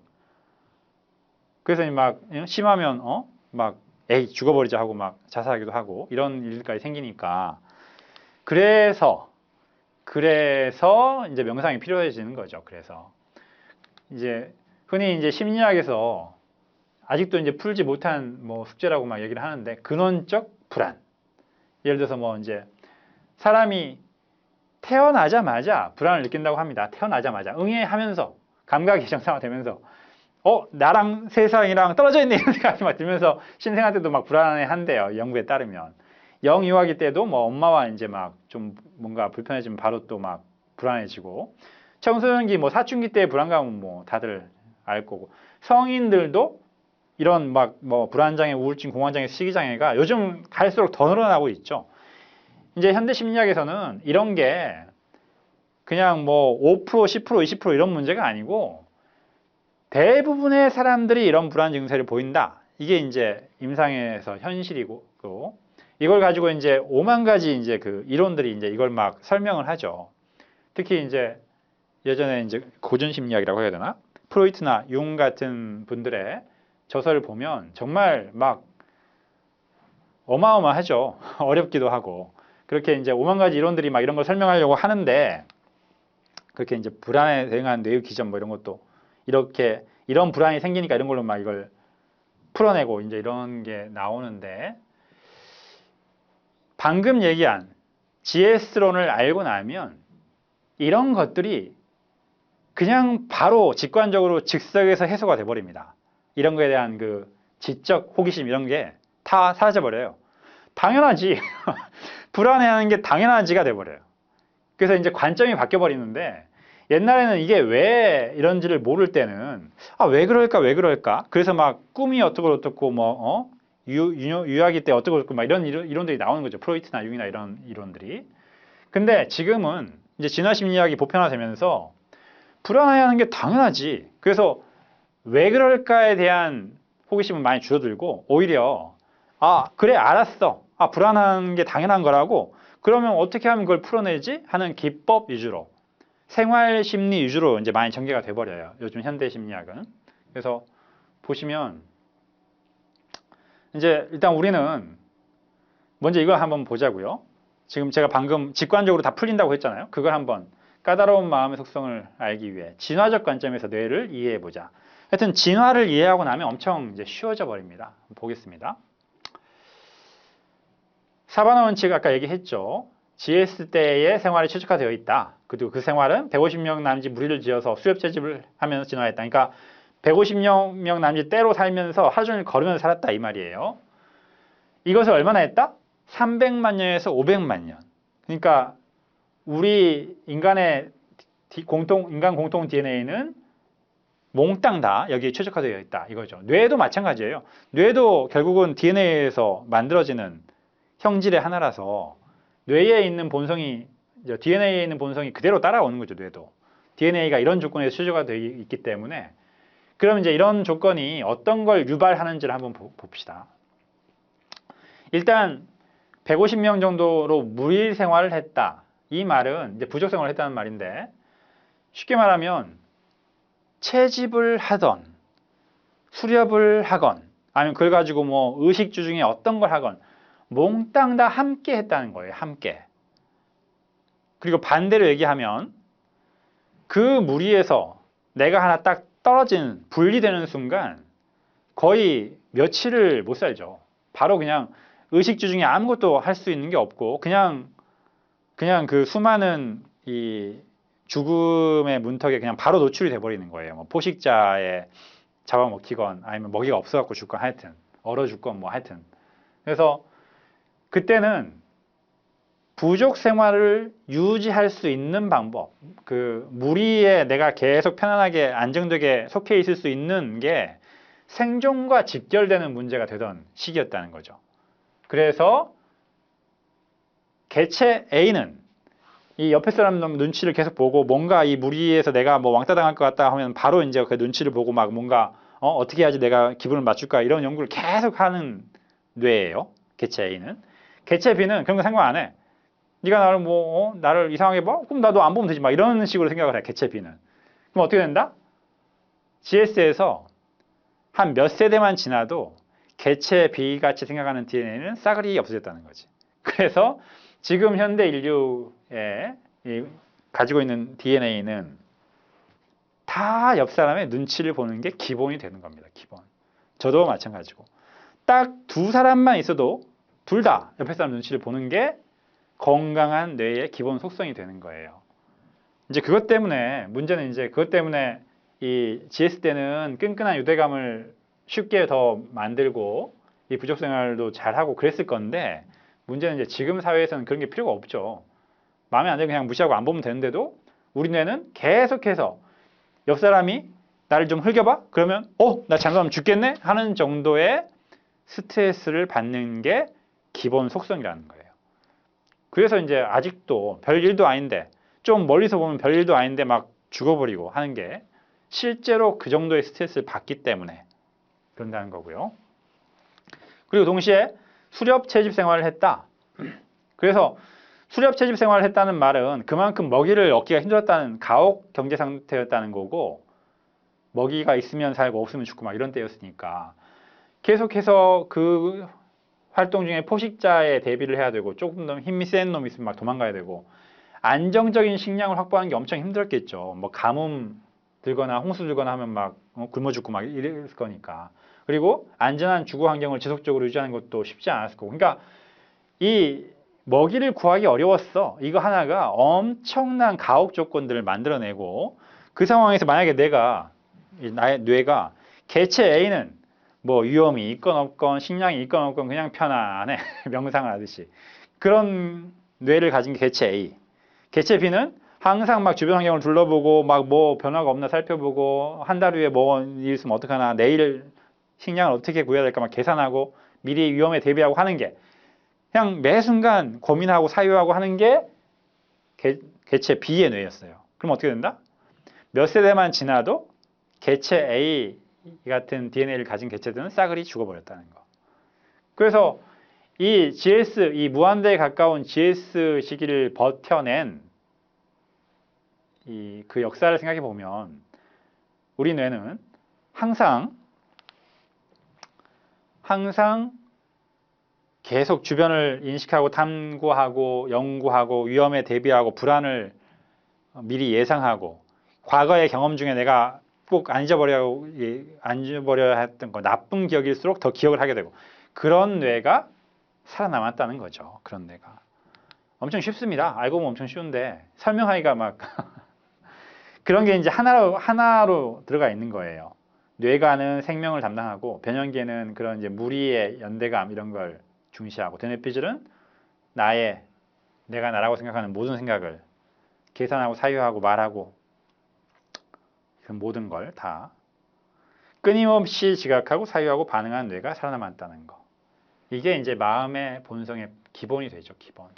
그래서 막 심하면 막 에이 죽어버리자 하고 막 자살하기도 하고 이런 일들까지 생기니까 그래서 이제 명상이 필요해지는 거죠. 그래서 이제 흔히 이제 심리학에서 아직도 이제 풀지 못한 뭐 숙제라고 막 얘기를 하는데 근원적 불안. 예를 들어서 뭐 이제 사람이 태어나자마자 불안을 느낀다고 합니다. 태어나자마자 응애하면서 감각이 정상화되면서 나랑 세상이랑 떨어져 있네 이런 생각이 막 들면서 신생아 때도 막 불안해한대요. 연구에 따르면 영유아기 때도 뭐 엄마와 이제 막 좀 뭔가 불편해지면 바로 또 막 불안해지고 청소년기 뭐 사춘기 때의 불안감은 뭐 다들 알 거고 성인들도 이런 막 뭐 불안장애, 우울증, 공황장애, 시기장애가 요즘 갈수록 더 늘어나고 있죠. 이제 현대 심리학에서는 이런 게 그냥 뭐 5%, 10%, 20% 이런 문제가 아니고 대부분의 사람들이 이런 불안 증세를 보인다. 이게 이제 임상에서 현실이고 이걸 가지고 이제 5만 가지 이제 그 이론들이 이제 이걸 막 설명을 하죠. 특히 이제 예전에 이제 고전 심리학이라고 해야 되나? 프로이트나 융 같은 분들의 저서를 보면 정말 막 어마어마하죠. 어렵기도 하고. 그렇게 이제 5만 가지 이론들이 막 이런 걸 설명하려고 하는데 그렇게 이제 불안에 대응한 뇌의 기전 뭐 이런 것도 이렇게 이런 불안이 생기니까 이런 걸로 막 이걸 풀어내고 이제 이런 게 나오는데 방금 얘기한 GS론을 알고 나면 이런 것들이 그냥 바로 직관적으로 즉석에서 해소가 돼버립니다. 이런 거에 대한 그 지적 호기심 이런 게 다 사라져버려요. 당연하지. 불안해하는 게 당연하지가 돼버려요. 그래서 이제 관점이 바뀌어버리는데 옛날에는 이게 왜 이런지를 모를 때는 왜 그럴까 그래서 막 꿈이 어떻고 뭐 유아기 때 어떻고 막 이런 이론들이 나오는 거죠. 프로이트나 융이나 이런 이론들이. 근데 지금은 이제 진화 심리학이 보편화되면서 불안해하는 게 당연하지. 그래서 왜 그럴까에 대한 호기심은 많이 줄어들고 오히려 그래 알았어. 불안한 게 당연한 거라고. 그러면 어떻게 하면 그걸 풀어내지? 하는 기법 위주로 생활 심리 위주로 이제 많이 전개가 돼 버려요. 요즘 현대 심리학은. 그래서 보시면 이제 일단 우리는 먼저 이걸 한번 보자고요. 지금 제가 방금 직관적으로 다 풀린다고 했잖아요. 그걸 한번 까다로운 마음의 속성을 알기 위해 진화적 관점에서 뇌를 이해해 보자. 하여튼 진화를 이해하고 나면 엄청 이제 쉬워져 버립니다. 보겠습니다. 사바나 원칙 아까 얘기했죠. GS 때의 생활이 최적화되어 있다. 그리고 그 생활은 150명 남짓 무리를 지어서 수렵 채집을 하면서 진화했다. 그러니까 150명 남짓 때로 살면서 하루 종일 걸으면서 살았다 이 말이에요. 이것을 얼마나 했다? 300만 년에서 500만 년. 그러니까 우리 인간 공통 DNA는 몽땅 다 여기에 최적화되어 있다 이거죠. 뇌도 마찬가지예요. 뇌도 결국은 DNA에서 만들어지는 형질의 하나라서 뇌에 있는 본성이 DNA에 있는 본성이 그대로 따라오는 거죠. 뇌도 DNA가 이런 조건에서 최적화되어 있기 때문에. 그럼 이제 이런 조건이 어떤 걸 유발하는지를 한번 봅시다. 일단 150명 정도로 무리 생활을 했다. 이 말은 이제 부족 생활을 했다는 말인데 쉽게 말하면 채집을 하던 수렵을 하건 아니면 그걸 가지고 뭐 의식주 중에 어떤 걸 하건 몽땅 다 함께 했다는 거예요. 함께. 그리고 반대로 얘기하면 그 무리에서 내가 하나 딱 떨어진 분리되는 순간 거의 며칠을 못 살죠. 바로 그냥 의식주 중에 아무것도 할 수 있는 게 없고 그냥 그 수많은 이 죽음의 문턱에 그냥 바로 노출이 돼버리는 거예요. 뭐 포식자에 잡아먹히건 아니면 먹이가 없어갖고 죽건 하여튼 얼어 죽건 뭐 하여튼. 그래서 그때는 부족 생활을 유지할 수 있는 방법, 그 무리에 내가 계속 편안하게 안정되게 속해 있을 수 있는 게 생존과 직결되는 문제가 되던 시기였다는 거죠. 그래서 개체 A는 이 옆에 사람 눈치를 계속 보고 뭔가 이 무리에서 내가 뭐 왕따 당할 것 같다 하면 바로 이제 그 눈치를 보고 막 뭔가 어떻게 해야지 내가 기분을 맞출까 이런 연구를 계속 하는 뇌예요. 개체 A는. 개체 B는 그런 거 생각 안 해. 네가 나를 나를 이상하게 봐? 그럼 나도 안 보면 되지 막 이런 식으로 생각을 해. 개체 B는. 그럼 어떻게 된다? GS에서 한 몇 세대만 지나도 개체 B 같이 생각하는 DNA는 싸그리 없어졌다는 거지. 그래서 지금 현대 인류에 가지고 있는 DNA는 다 옆 사람의 눈치를 보는 게 기본이 되는 겁니다. 기본. 저도 마찬가지고. 딱 두 사람만 있어도 둘 다 옆에 사람 눈치를 보는 게 건강한 뇌의 기본 속성이 되는 거예요. 이제 그것 때문에 문제는 이제 그것 때문에 이 GS 때는 끈끈한 유대감을 쉽게 더 만들고 이 부족 생활도 잘하고 그랬을 건데 문제는 이제 지금 사회에서는 그런 게 필요가 없죠. 마음에 안 들면 그냥 무시하고 안 보면 되는데도 우리 뇌는 계속해서 옆 사람이 나를 좀 흘겨봐? 그러면 나 잘못하면 죽겠네? 하는 정도의 스트레스를 받는 게 기본 속성이라는 거예요. 그래서 이제 아직도 별일도 아닌데 좀 멀리서 보면 별일도 아닌데 막 죽어버리고 하는 게 실제로 그 정도의 스트레스를 받기 때문에 그런다는 거고요. 그리고 동시에 수렵 채집 생활을 했다. 그래서 수렵 채집 생활을 했다는 말은 그만큼 먹이를 얻기가 힘들었다는 가옥 경제 상태였다는 거고 먹이가 있으면 살고 없으면 죽고 막 이런 때였으니까 계속해서 그 활동 중에 포식자에 대비를 해야 되고 조금 더 힘이 센 놈이 있으면 막 도망가야 되고 안정적인 식량을 확보하는 게 엄청 힘들었겠죠. 뭐 가뭄 들거나 홍수 들거나 하면 막 굶어 죽고 막 이랬을 거니까. 그리고 안전한 주거 환경을 지속적으로 유지하는 것도 쉽지 않았을 거고. 그러니까 이 먹이를 구하기 어려웠어. 이거 하나가 엄청난 가혹 조건들을 만들어내고 그 상황에서 만약에 나의 뇌가 개체 A는 뭐 위험이 있건 없건 식량이 있건 없건 그냥 편안해. 명상을 하듯이. 그런 뇌를 가진 게 개체 A. 개체 B는 항상 막 주변 환경을 둘러보고 막 뭐 변화가 없나 살펴보고 한 달 후에 뭐 일 있으면 어떡하나 내일 식량을 어떻게 구해야 될까 막 계산하고 미리 위험에 대비하고 하는 게 그냥 매 순간 고민하고 사유하고 하는 게 개체 B의 뇌였어요. 그럼 어떻게 된다? 몇 세대만 지나도 개체 A 같은 DNA를 가진 개체들은 싸그리 죽어버렸다는 거. 그래서 이 GS, 이 무한대에 가까운 GS 시기를 버텨낸 그 역사를 생각해 보면 우리 뇌는 항상 계속 주변을 인식하고 탐구하고 연구하고 위험에 대비하고 불안을 미리 예상하고 과거의 경험 중에 내가 꼭 안 잊어버려야 했던 거 나쁜 기억일수록 더 기억을 하게 되고 그런 뇌가 살아남았다는 거죠. 그런 뇌가. 엄청 쉽습니다. 알고 보면 엄청 쉬운데 설명하기가 막 그런 게 이제 하나로 들어가 있는 거예요. 뇌가는 생명을 담당하고 변형계는 그런 이제 무리의 연대감 이런 걸 중시하고 대뇌피질은 내가 나라고 생각하는 모든 생각을 계산하고 사유하고 말하고 그 모든 걸 다 끊임없이 지각하고 사유하고 반응하는 뇌가 살아남았다는 거. 이게 이제 마음의 본성의 기본이 되죠. 기본.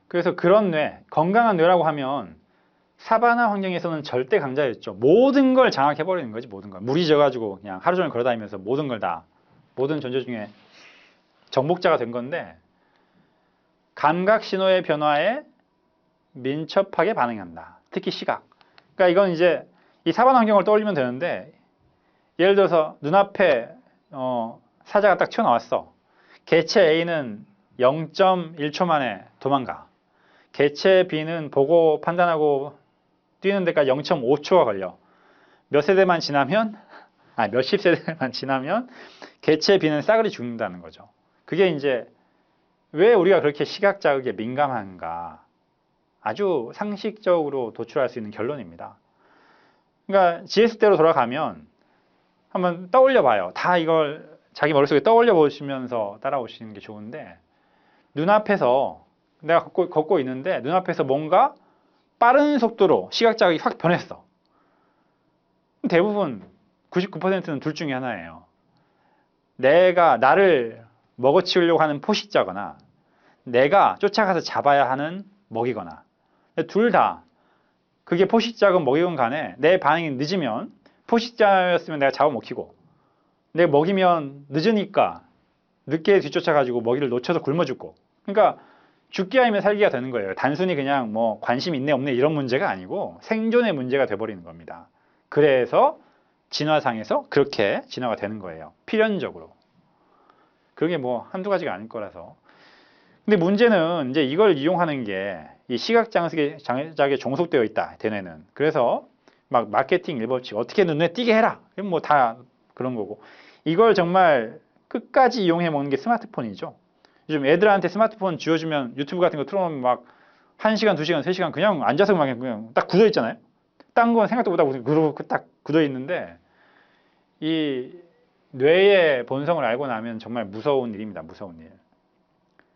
그래서 그런 뇌, 건강한 뇌라고 하면 사바나 환경에서는 절대 강자였죠. 모든 걸 장악해버리는 거지, 모든 걸. 물이 져가지고 그냥 하루 종일 걸어다니면서 모든 걸 다, 모든 존재 중에 정복자가 된 건데, 감각 신호의 변화에 민첩하게 반응한다. 특히 시각. 그러니까 이건 이제 이 사바나 환경을 떠올리면 되는데, 예를 들어서 눈앞에 사자가 딱 튀어나왔어. 개체 A는 0.1초 만에 도망가. 개체 B는 보고 판단하고 뛰는 데까지 0.5초가 걸려. 몇십 세대만 지나면 개체 B는 싸그리 죽는다는 거죠. 그게 이제 왜 우리가 그렇게 시각 자극에 민감한가? 아주 상식적으로 도출할 수 있는 결론입니다. 그러니까 GS대로 돌아가면 한번 떠올려 봐요. 다 이걸 자기 머릿속에 떠올려 보시면서 따라오시는 게 좋은데 눈앞에서 내가 걷고 있는데 눈앞에서 뭔가 빠른 속도로 시각 자극이 확 변했어. 대부분 99%는 둘 중에 하나예요. 내가 나를 먹어치우려고 하는 포식자거나 내가 쫓아가서 잡아야 하는 먹이거나 둘 다 그게 포식자건 먹이건 간에 내 반응이 늦으면 포식자였으면 내가 잡아먹히고 내가 먹이면 늦으니까 늦게 뒤쫓아가지고 먹이를 놓쳐서 굶어 죽고 그러니까 죽기 아니면 살기가 되는 거예요. 단순히 그냥 뭐 관심 있네 없네 이런 문제가 아니고 생존의 문제가 돼버리는 겁니다. 그래서 진화상에서 그렇게 진화가 되는 거예요. 필연적으로. 그게 뭐 한두 가지가 아닐 거라서. 근데 문제는 이제 이걸 이용하는 게 이 시각 장애작에 종속되어 있다. 대뇌는. 그래서 막 마케팅 일법칙 어떻게 눈에 띄게 해라. 뭐 다 그런 거고. 이걸 정말 끝까지 이용해 먹는 게 스마트폰이죠. 요즘 애들한테 스마트폰 쥐어주면 유튜브 같은 거 틀어놓으면 막 1시간, 2시간, 3시간 그냥 앉아서 그냥 딱 굳어 있잖아요. 딴 건 생각도 못하고 그러고 딱 굳어 있는데 이 뇌의 본성을 알고 나면 정말 무서운 일입니다. 무서운 일.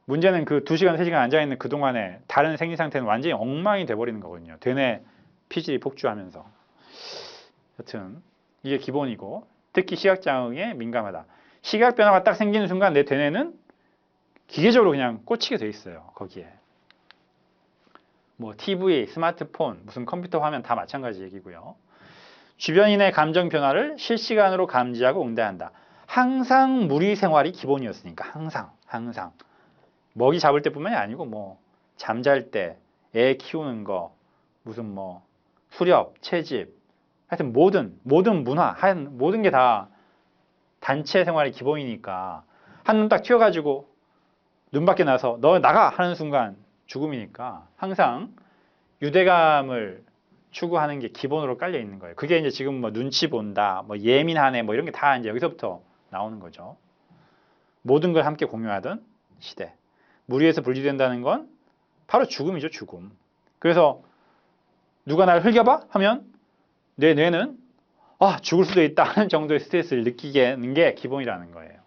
문제는 그 2시간, 3시간 앉아있는 그동안에 다른 생리 상태는 완전히 엉망이 돼버리는 거거든요. 되뇌 피질이 폭주하면서. 여튼 이게 기본이고 특히 시각장애에 민감하다. 시각 변화가 딱 생기는 순간 내 되뇌는 기계적으로 그냥 꽂히게 돼 있어요. 거기에. 뭐 TV, 스마트폰, 무슨 컴퓨터 화면 다 마찬가지 얘기고요. 주변인의 감정 변화를 실시간으로 감지하고 응대한다. 항상 무리 생활이 기본이었으니까 항상. 먹이 잡을 때뿐만이 아니고 뭐 잠잘 때, 애 키우는 거, 무슨 뭐 수렵, 채집, 하여튼 모든 문화, 모든 게 다 단체 생활이 기본이니까 한눈 딱 튀어가지고 눈 밖에 나서 너 나가 하는 순간 죽음이니까 항상 유대감을 추구하는 게 기본으로 깔려 있는 거예요. 그게 이제 지금 뭐 눈치 본다, 뭐 예민하네, 뭐 이런 게 다 이제 여기서부터 나오는 거죠. 모든 걸 함께 공유하던 시대. 무리에서 분리된다는 건 바로 죽음이죠, 죽음. 그래서 누가 나를 흘겨봐? 하면 내 뇌는 죽을 수도 있다 하는 정도의 스트레스를 느끼게 하는 게 기본이라는 거예요.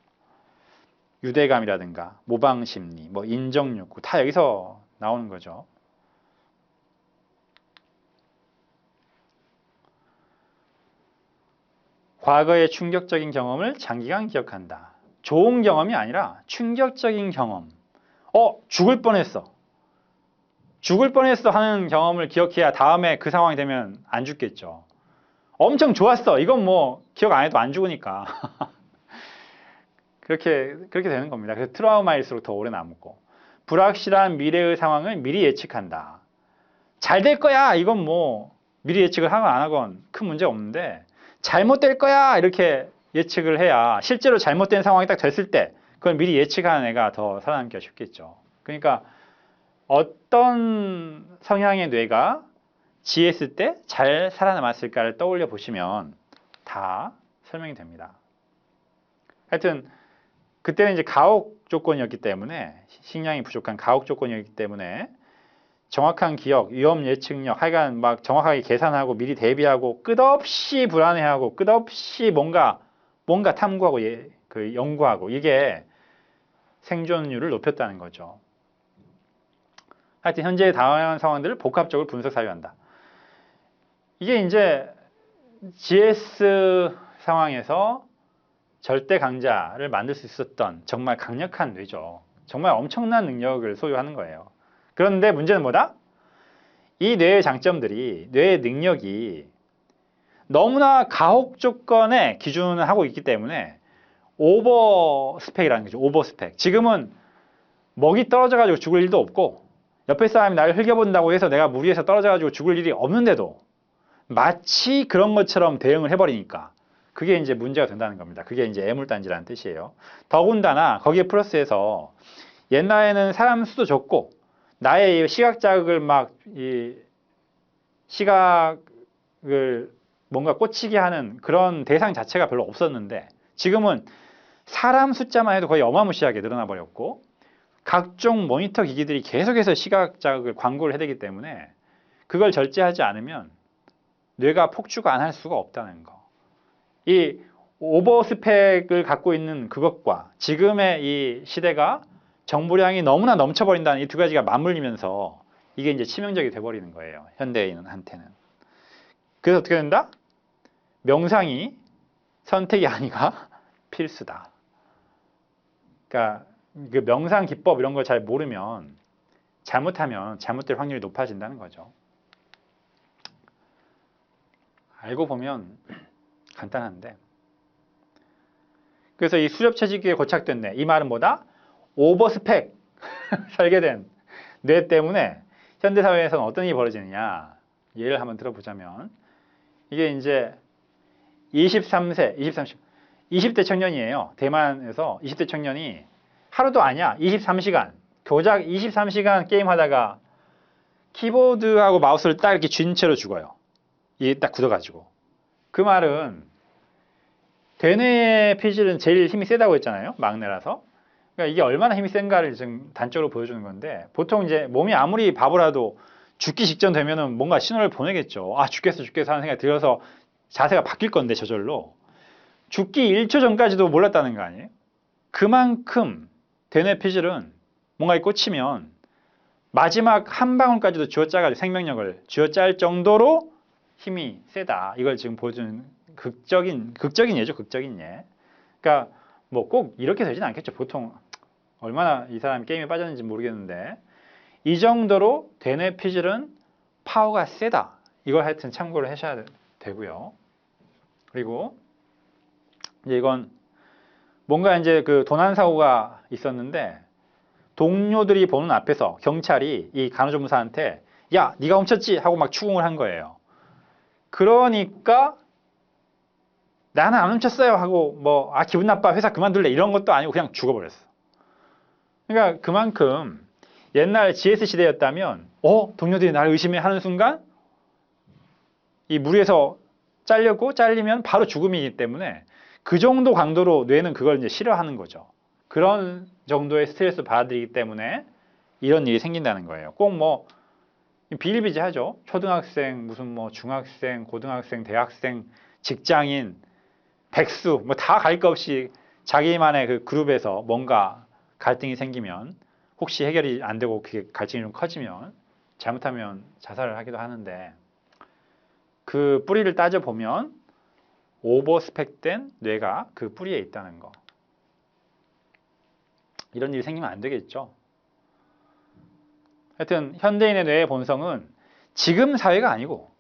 유대감이라든가 모방심리, 뭐 인정욕구 다 여기서 나오는 거죠. 과거의 충격적인 경험을 장기간 기억한다. 좋은 경험이 아니라 충격적인 경험. 죽을 뻔했어. 죽을 뻔했어 하는 경험을 기억해야 다음에 그 상황이 되면 안 죽겠죠. 엄청 좋았어. 이건 뭐 기억 안 해도 안 죽으니까. 그렇게 되는 겁니다. 그래서 트라우마일수록 더 오래 남고. 불확실한 미래의 상황을 미리 예측한다. 잘 될 거야. 이건 뭐 미리 예측을 하건 안 하건 큰 문제가 없는데 잘못될 거야. 이렇게 예측을 해야 실제로 잘못된 상황이 딱 됐을 때 그걸 미리 예측하는 애가 더 살아남기가 쉽겠죠. 그러니까 어떤 성향의 뇌가 지했을 때 잘 살아남았을까를 떠올려 보시면 다 설명이 됩니다. 하여튼 그때는 이제 가혹 조건이었기 때문에 식량이 부족한 가혹 조건이었기 때문에 정확한 기억, 위험 예측력, 하여간 막 정확하게 계산하고 미리 대비하고 끝없이 불안해하고 끝없이 뭔가 탐구하고 연구하고 이게 생존율을 높였다는 거죠. 하여튼 현재의 다양한 상황들을 복합적으로 분석 사유한다. 이게 이제 GS 상황에서 절대 강자를 만들 수 있었던 정말 강력한 뇌죠. 정말 엄청난 능력을 소유하는 거예요. 그런데 문제는 뭐다? 이 뇌의 장점들이, 뇌의 능력이 너무나 가혹 조건에 기준을 하고 있기 때문에 오버 스펙이라는 거죠. 오버 스펙. 지금은 먹이 떨어져가지고 죽을 일도 없고 옆에 사람이 나를 흘겨본다고 해서 내가 물 위에서 떨어져가지고 죽을 일이 없는데도 마치 그런 것처럼 대응을 해버리니까 그게 이제 문제가 된다는 겁니다. 그게 이제 애물단지라는 뜻이에요. 더군다나 거기에 플러스해서 옛날에는 사람 수도 적고 나의 시각 자극을 시각을 뭔가 꽂히게 하는 그런 대상 자체가 별로 없었는데 지금은 사람 숫자만 해도 거의 어마무시하게 늘어나 버렸고 각종 모니터 기기들이 계속해서 시각 자극을 광고를 해대기 때문에 그걸 절제하지 않으면 뇌가 폭주가 안 할 수가 없다는 거. 이 오버 스펙을 갖고 있는 그것과 지금의 이 시대가 정보량이 너무나 넘쳐버린다는 이 두 가지가 맞물리면서 이게 이제 치명적이 돼버리는 거예요. 현대인한테는. 그래서 어떻게 된다? 명상이 선택이 아니라 필수다. 그러니까 그 명상 기법 이런 걸 잘 모르면 잘못하면 잘못될 확률이 높아진다는 거죠. 알고 보면 간단한데. 그래서 이 수렵체질기에 고착됐네. 이 말은 뭐다? 오버스펙 설계된 뇌 때문에 현대사회에서는 어떤 일이 벌어지느냐. 예를 한번 들어보자면 이게 이제 23세, 20대 청년이에요. 대만에서 20대 청년이 하루도 아니야. 23시간. 교작 23시간 게임하다가 키보드하고 마우스를 딱 이렇게 쥔 채로 죽어요. 이게 딱 굳어가지고. 그 말은 되뇌의 피질은 제일 힘이 세다고 했잖아요. 막내라서. 그러니까 이게 얼마나 힘이 센가를 지금 단적으로 보여주는 건데 보통 이제 몸이 아무리 바보라도 죽기 직전 되면은 뭔가 신호를 보내겠죠. 아, 죽겠어 하는 생각이 들어서 자세가 바뀔 건데 저절로. 죽기 1초 전까지도 몰랐다는 거 아니에요? 그만큼 되뇌 피질은 뭔가에 꽂히면 마지막 한 방울까지도 쥐어짜가지고 생명력을 쥐어짤 정도로 힘이 세다. 이걸 지금 보여주는 극적인 예죠. 극적인 예. 그러니까 뭐 꼭 이렇게 되진 않겠죠. 보통 얼마나 이 사람이 게임에 빠졌는지 모르겠는데 이 정도로 되뇌 피질은 파워가 세다. 이걸 하여튼 참고를 하셔야 되고요. 그리고 이제 이건 뭔가 이제 그 도난 사고가 있었는데 동료들이 보는 앞에서 경찰이 이 간호조무사한테 야, 네가 훔쳤지? 하고 막 추궁을 한 거예요. 그러니까 나는 안 훔쳤어요 하고 뭐 기분 나빠 회사 그만둘래 이런 것도 아니고 그냥 죽어버렸어. 그러니까 그만큼 옛날 GS 시대였다면 동료들이 나를 의심해 하는 순간 이 무리에서 잘리면 바로 죽음이기 때문에 그 정도 강도로 뇌는 그걸 이제 싫어하는 거죠. 그런 정도의 스트레스 받아들이기 때문에 이런 일이 생긴다는 거예요. 꼭 뭐 비일비재하죠. 초등학생, 무슨 뭐 중학생, 고등학생, 대학생, 직장인, 백수 뭐 다 갈 거 없이 자기만의 그 그룹에서 뭔가 갈등이 생기면 혹시 해결이 안 되고 그게 갈등이 좀 커지면 잘못하면 자살을 하기도 하는데 그 뿌리를 따져보면 오버스펙된 뇌가 그 뿌리에 있다는 거. 이런 일이 생기면 안 되겠죠. 하여튼 현대인의 뇌의 본성은 지금 사회가 아니고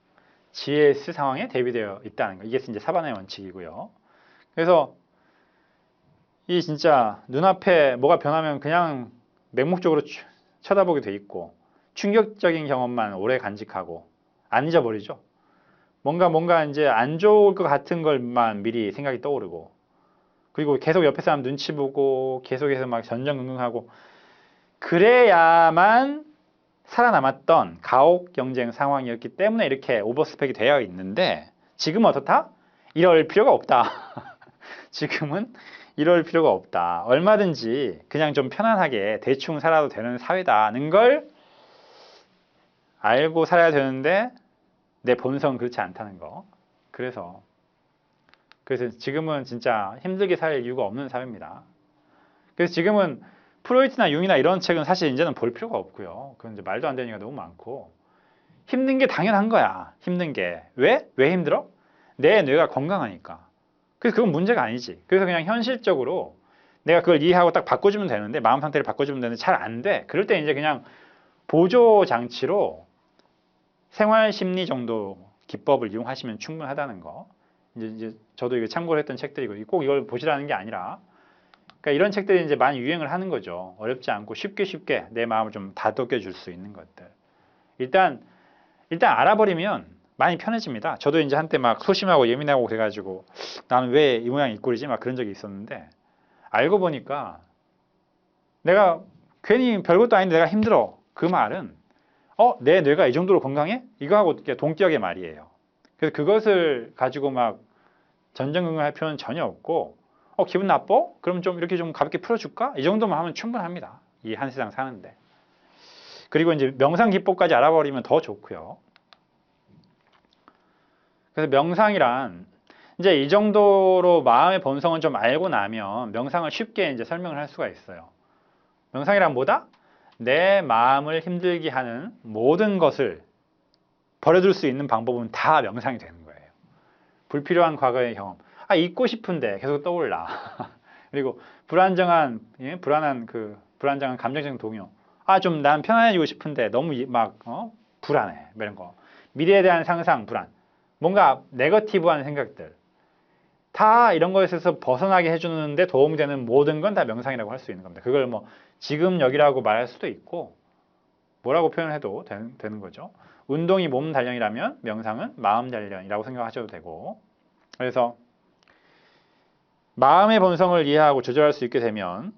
GS 상황에 대비되어 있다는 거. 이게 이제 사반의 원칙이고요. 그래서 이 진짜 눈앞에 뭐가 변하면 그냥 맹목적으로 쳐다보게 돼 있고 충격적인 경험만 오래 간직하고 안 잊어버리죠. 뭔가 이제 안 좋을 것 같은 것만 미리 생각이 떠오르고 그리고 계속 옆에 사람 눈치 보고 계속해서 막 전전긍긍하고 그래야만 살아남았던 가옥 경쟁 상황이었기 때문에 이렇게 오버스펙이 되어 있는데 지금은 어떻다? 이럴 필요가 없다. 지금은 이럴 필요가 없다. 얼마든지 그냥 좀 편안하게 대충 살아도 되는 사회다는 걸 알고 살아야 되는데 내 본성은 그렇지 않다는 거. 그래서 지금은 진짜 힘들게 살 이유가 없는 사회입니다. 그래서 지금은 프로이트나 융이나 이런 책은 사실 이제는 볼 필요가 없고요. 그건 이제 말도 안 되는 게 너무 많고 힘든 게 당연한 거야. 힘든 게. 왜? 왜 힘들어? 내 뇌가 건강하니까. 그래서 그건 문제가 아니지. 그래서 그냥 현실적으로 내가 그걸 이해하고 딱 바꿔주면 되는데 마음 상태를 바꿔주면 되는데 잘 안 돼. 그럴 때 이제 그냥 보조 장치로 생활 심리 정도 기법을 이용하시면 충분하다는 거. 이제 저도 이거 참고를 했던 책들이고 꼭 이걸 보시라는 게 아니라 그러니까 이런 책들이 이제 많이 유행을 하는 거죠. 어렵지 않고 쉽게 내 마음을 좀 다독여 줄 수 있는 것들. 일단 알아버리면 많이 편해집니다. 저도 이제 한때 막 소심하고 예민하고 그래가지고 나는 왜 이 모양 이 꼴이지? 막 그런 적이 있었는데 알고 보니까 내가 괜히 별것도 아닌데 내가 힘들어. 그 말은 내 뇌가 이 정도로 건강해? 이거하고 동격의 말이에요. 그래서 그것을 가지고 막 전전긍긍할 필요는 전혀 없고 기분 나빠? 그럼 좀 이렇게 좀 가볍게 풀어줄까? 이 정도만 하면 충분합니다. 이 한 세상 사는데. 그리고 이제 명상 기법까지 알아버리면 더 좋고요. 그래서 명상이란 이제 이 정도로 마음의 본성은 좀 알고 나면 명상을 쉽게 이제 설명을 할 수가 있어요. 명상이란 뭐다? 내 마음을 힘들게 하는 모든 것을 버려둘 수 있는 방법은 다 명상이 되는 거예요. 불필요한 과거의 경험. 잊고 싶은데 계속 떠올라. 그리고 불안정한 감정적 동요. 좀 난 편안해지고 싶은데 너무 불안해. 이런 거. 미래에 대한 상상, 불안. 뭔가 네거티브한 생각들. 다 이런 거에서 벗어나게 해주는데 도움이 되는 모든 건 다 명상이라고 할 수 있는 겁니다. 그걸 뭐 지금 여기라고 말할 수도 있고 뭐라고 표현해도 되는 거죠. 운동이 몸 단련이라면 명상은 마음 단련이라고 생각하셔도 되고 그래서 마음의 본성을 이해하고 조절할 수 있게 되면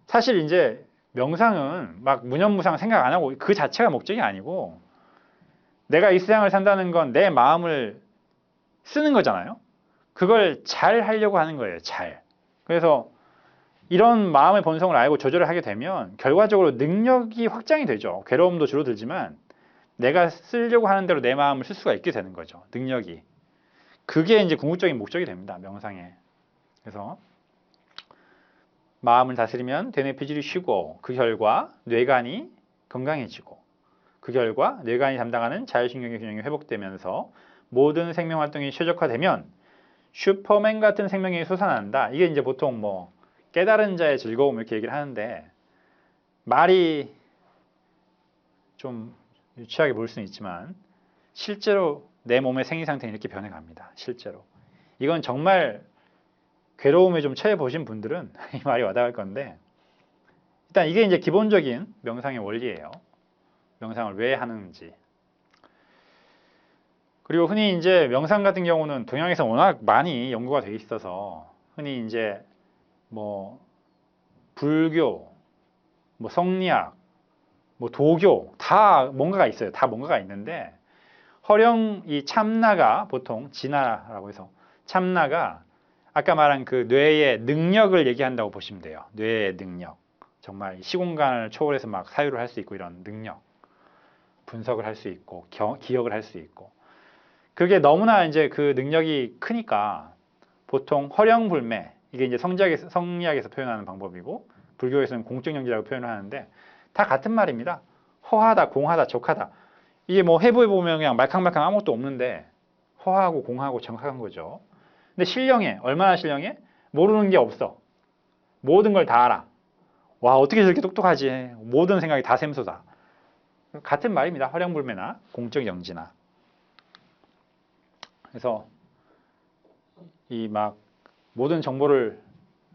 사실 이제 명상은 막 무념무상 생각 안 하고 그 자체가 목적이 아니고 내가 이 세상을 산다는 건 내 마음을 쓰는 거잖아요. 그걸 잘 하려고 하는 거예요. 잘. 그래서 이런 마음의 본성을 알고 조절을 하게 되면 결과적으로 능력이 확장이 되죠. 괴로움도 줄어들지만 내가 쓰려고 하는 대로 내 마음을 쓸 수가 있게 되는 거죠. 능력이. 그게 이제 궁극적인 목적이 됩니다. 명상에. 그래서 마음을 다스리면 대뇌피질이 쉬고 그 결과 뇌관이 건강해지고 그 결과 뇌관이 담당하는 자율신경의 균형이 회복되면서 모든 생명활동이 최적화되면 슈퍼맨 같은 생명력이 솟아난다. 이게 이제 보통 뭐 깨달은 자의 즐거움 이렇게 얘기를 하는데 말이 좀 유치하게 보일 수는 있지만 실제로 내 몸의 생리상태는 이렇게 변해갑니다. 실제로. 이건 정말 괴로움에 좀 처해 보신 분들은 이 말이 와닿을 건데 일단 이게 이제 기본적인 명상의 원리예요. 명상을 왜 하는지. 그리고 흔히 이제 명상 같은 경우는 동양에서 워낙 많이 연구가 돼 있어서 흔히 이제 뭐 불교, 뭐 성리학, 뭐 도교 다 뭔가가 있어요. 다 뭔가가 있는데 허령 이 참나가 보통 진화라고 해서 참나가 아까 말한 그 뇌의 능력을 얘기한다고 보시면 돼요. 뇌의 능력. 정말 시공간을 초월해서 막 사유를 할 수 있고 이런 능력. 분석을 할 수 있고 기억을 할 수 있고 그게 너무나 이제 그 능력이 크니까 보통 허령불매 이게 이제 성리학에서 표현하는 방법이고 불교에서는 공적영지라고 표현을 하는데 다 같은 말입니다. 허하다, 공하다, 적하다. 이게 뭐 해부해 보면 그냥 말캉말캉 아무것도 없는데 허하고 공하고 정확한 거죠. 근데 신령해. 얼마나 신령해? 모르는 게 없어. 모든 걸 다 알아. 와, 어떻게 저렇게 똑똑하지? 모든 생각이 다 샘솟아. 같은 말입니다. 화령불매나 공적 영지나. 그래서 이 막 모든 정보를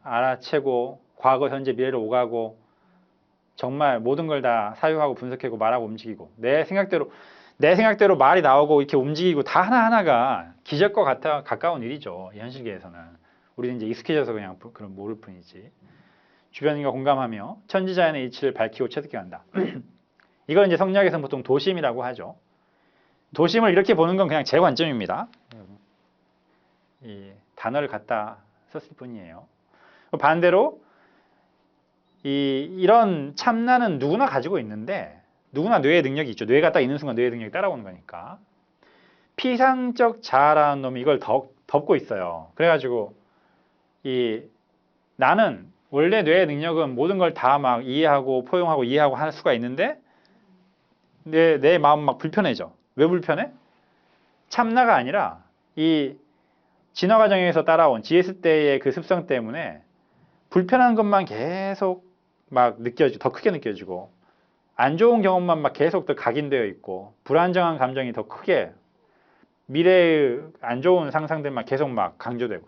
알아채고 과거, 현재, 미래를 오가고 정말 모든 걸 다 사유하고 분석하고 말하고 움직이고 내 생각대로 말이 나오고 이렇게 움직이고 다 하나하나가 기적과 가까운 일이죠. 이 현실계에서는. 우리는 이제 익숙해져서 그냥 그런 모를 뿐이지. 주변인과 공감하며 천지자연의 이치를 밝히고 체득해간다. 이걸 이제 성리학에서는 보통 도심이라고 하죠. 도심을 이렇게 보는 건 그냥 제 관점입니다. 이 단어를 갖다 썼을 뿐이에요. 반대로 이런 참나는 누구나 가지고 있는데 누구나 뇌의 능력이 있죠. 뇌가 딱 있는 순간 뇌의 능력이 따라오는 거니까. 피상적 자아라는 놈이 이걸 덮고 있어요. 그래가지고 나는 원래 뇌의 능력은 모든 걸 다 막 이해하고 포용하고 이해하고 할 수가 있는데 내 마음 막 불편해져. 왜 불편해? 참나가 아니라 이 진화 과정에서 따라온 GS 때의 그 습성 때문에 불편한 것만 계속 막 더 크게 느껴지고 안 좋은 경험만 막 계속 더 각인되어 있고 불안정한 감정이 더 크게 미래의 안 좋은 상상들만 계속 막 강조되고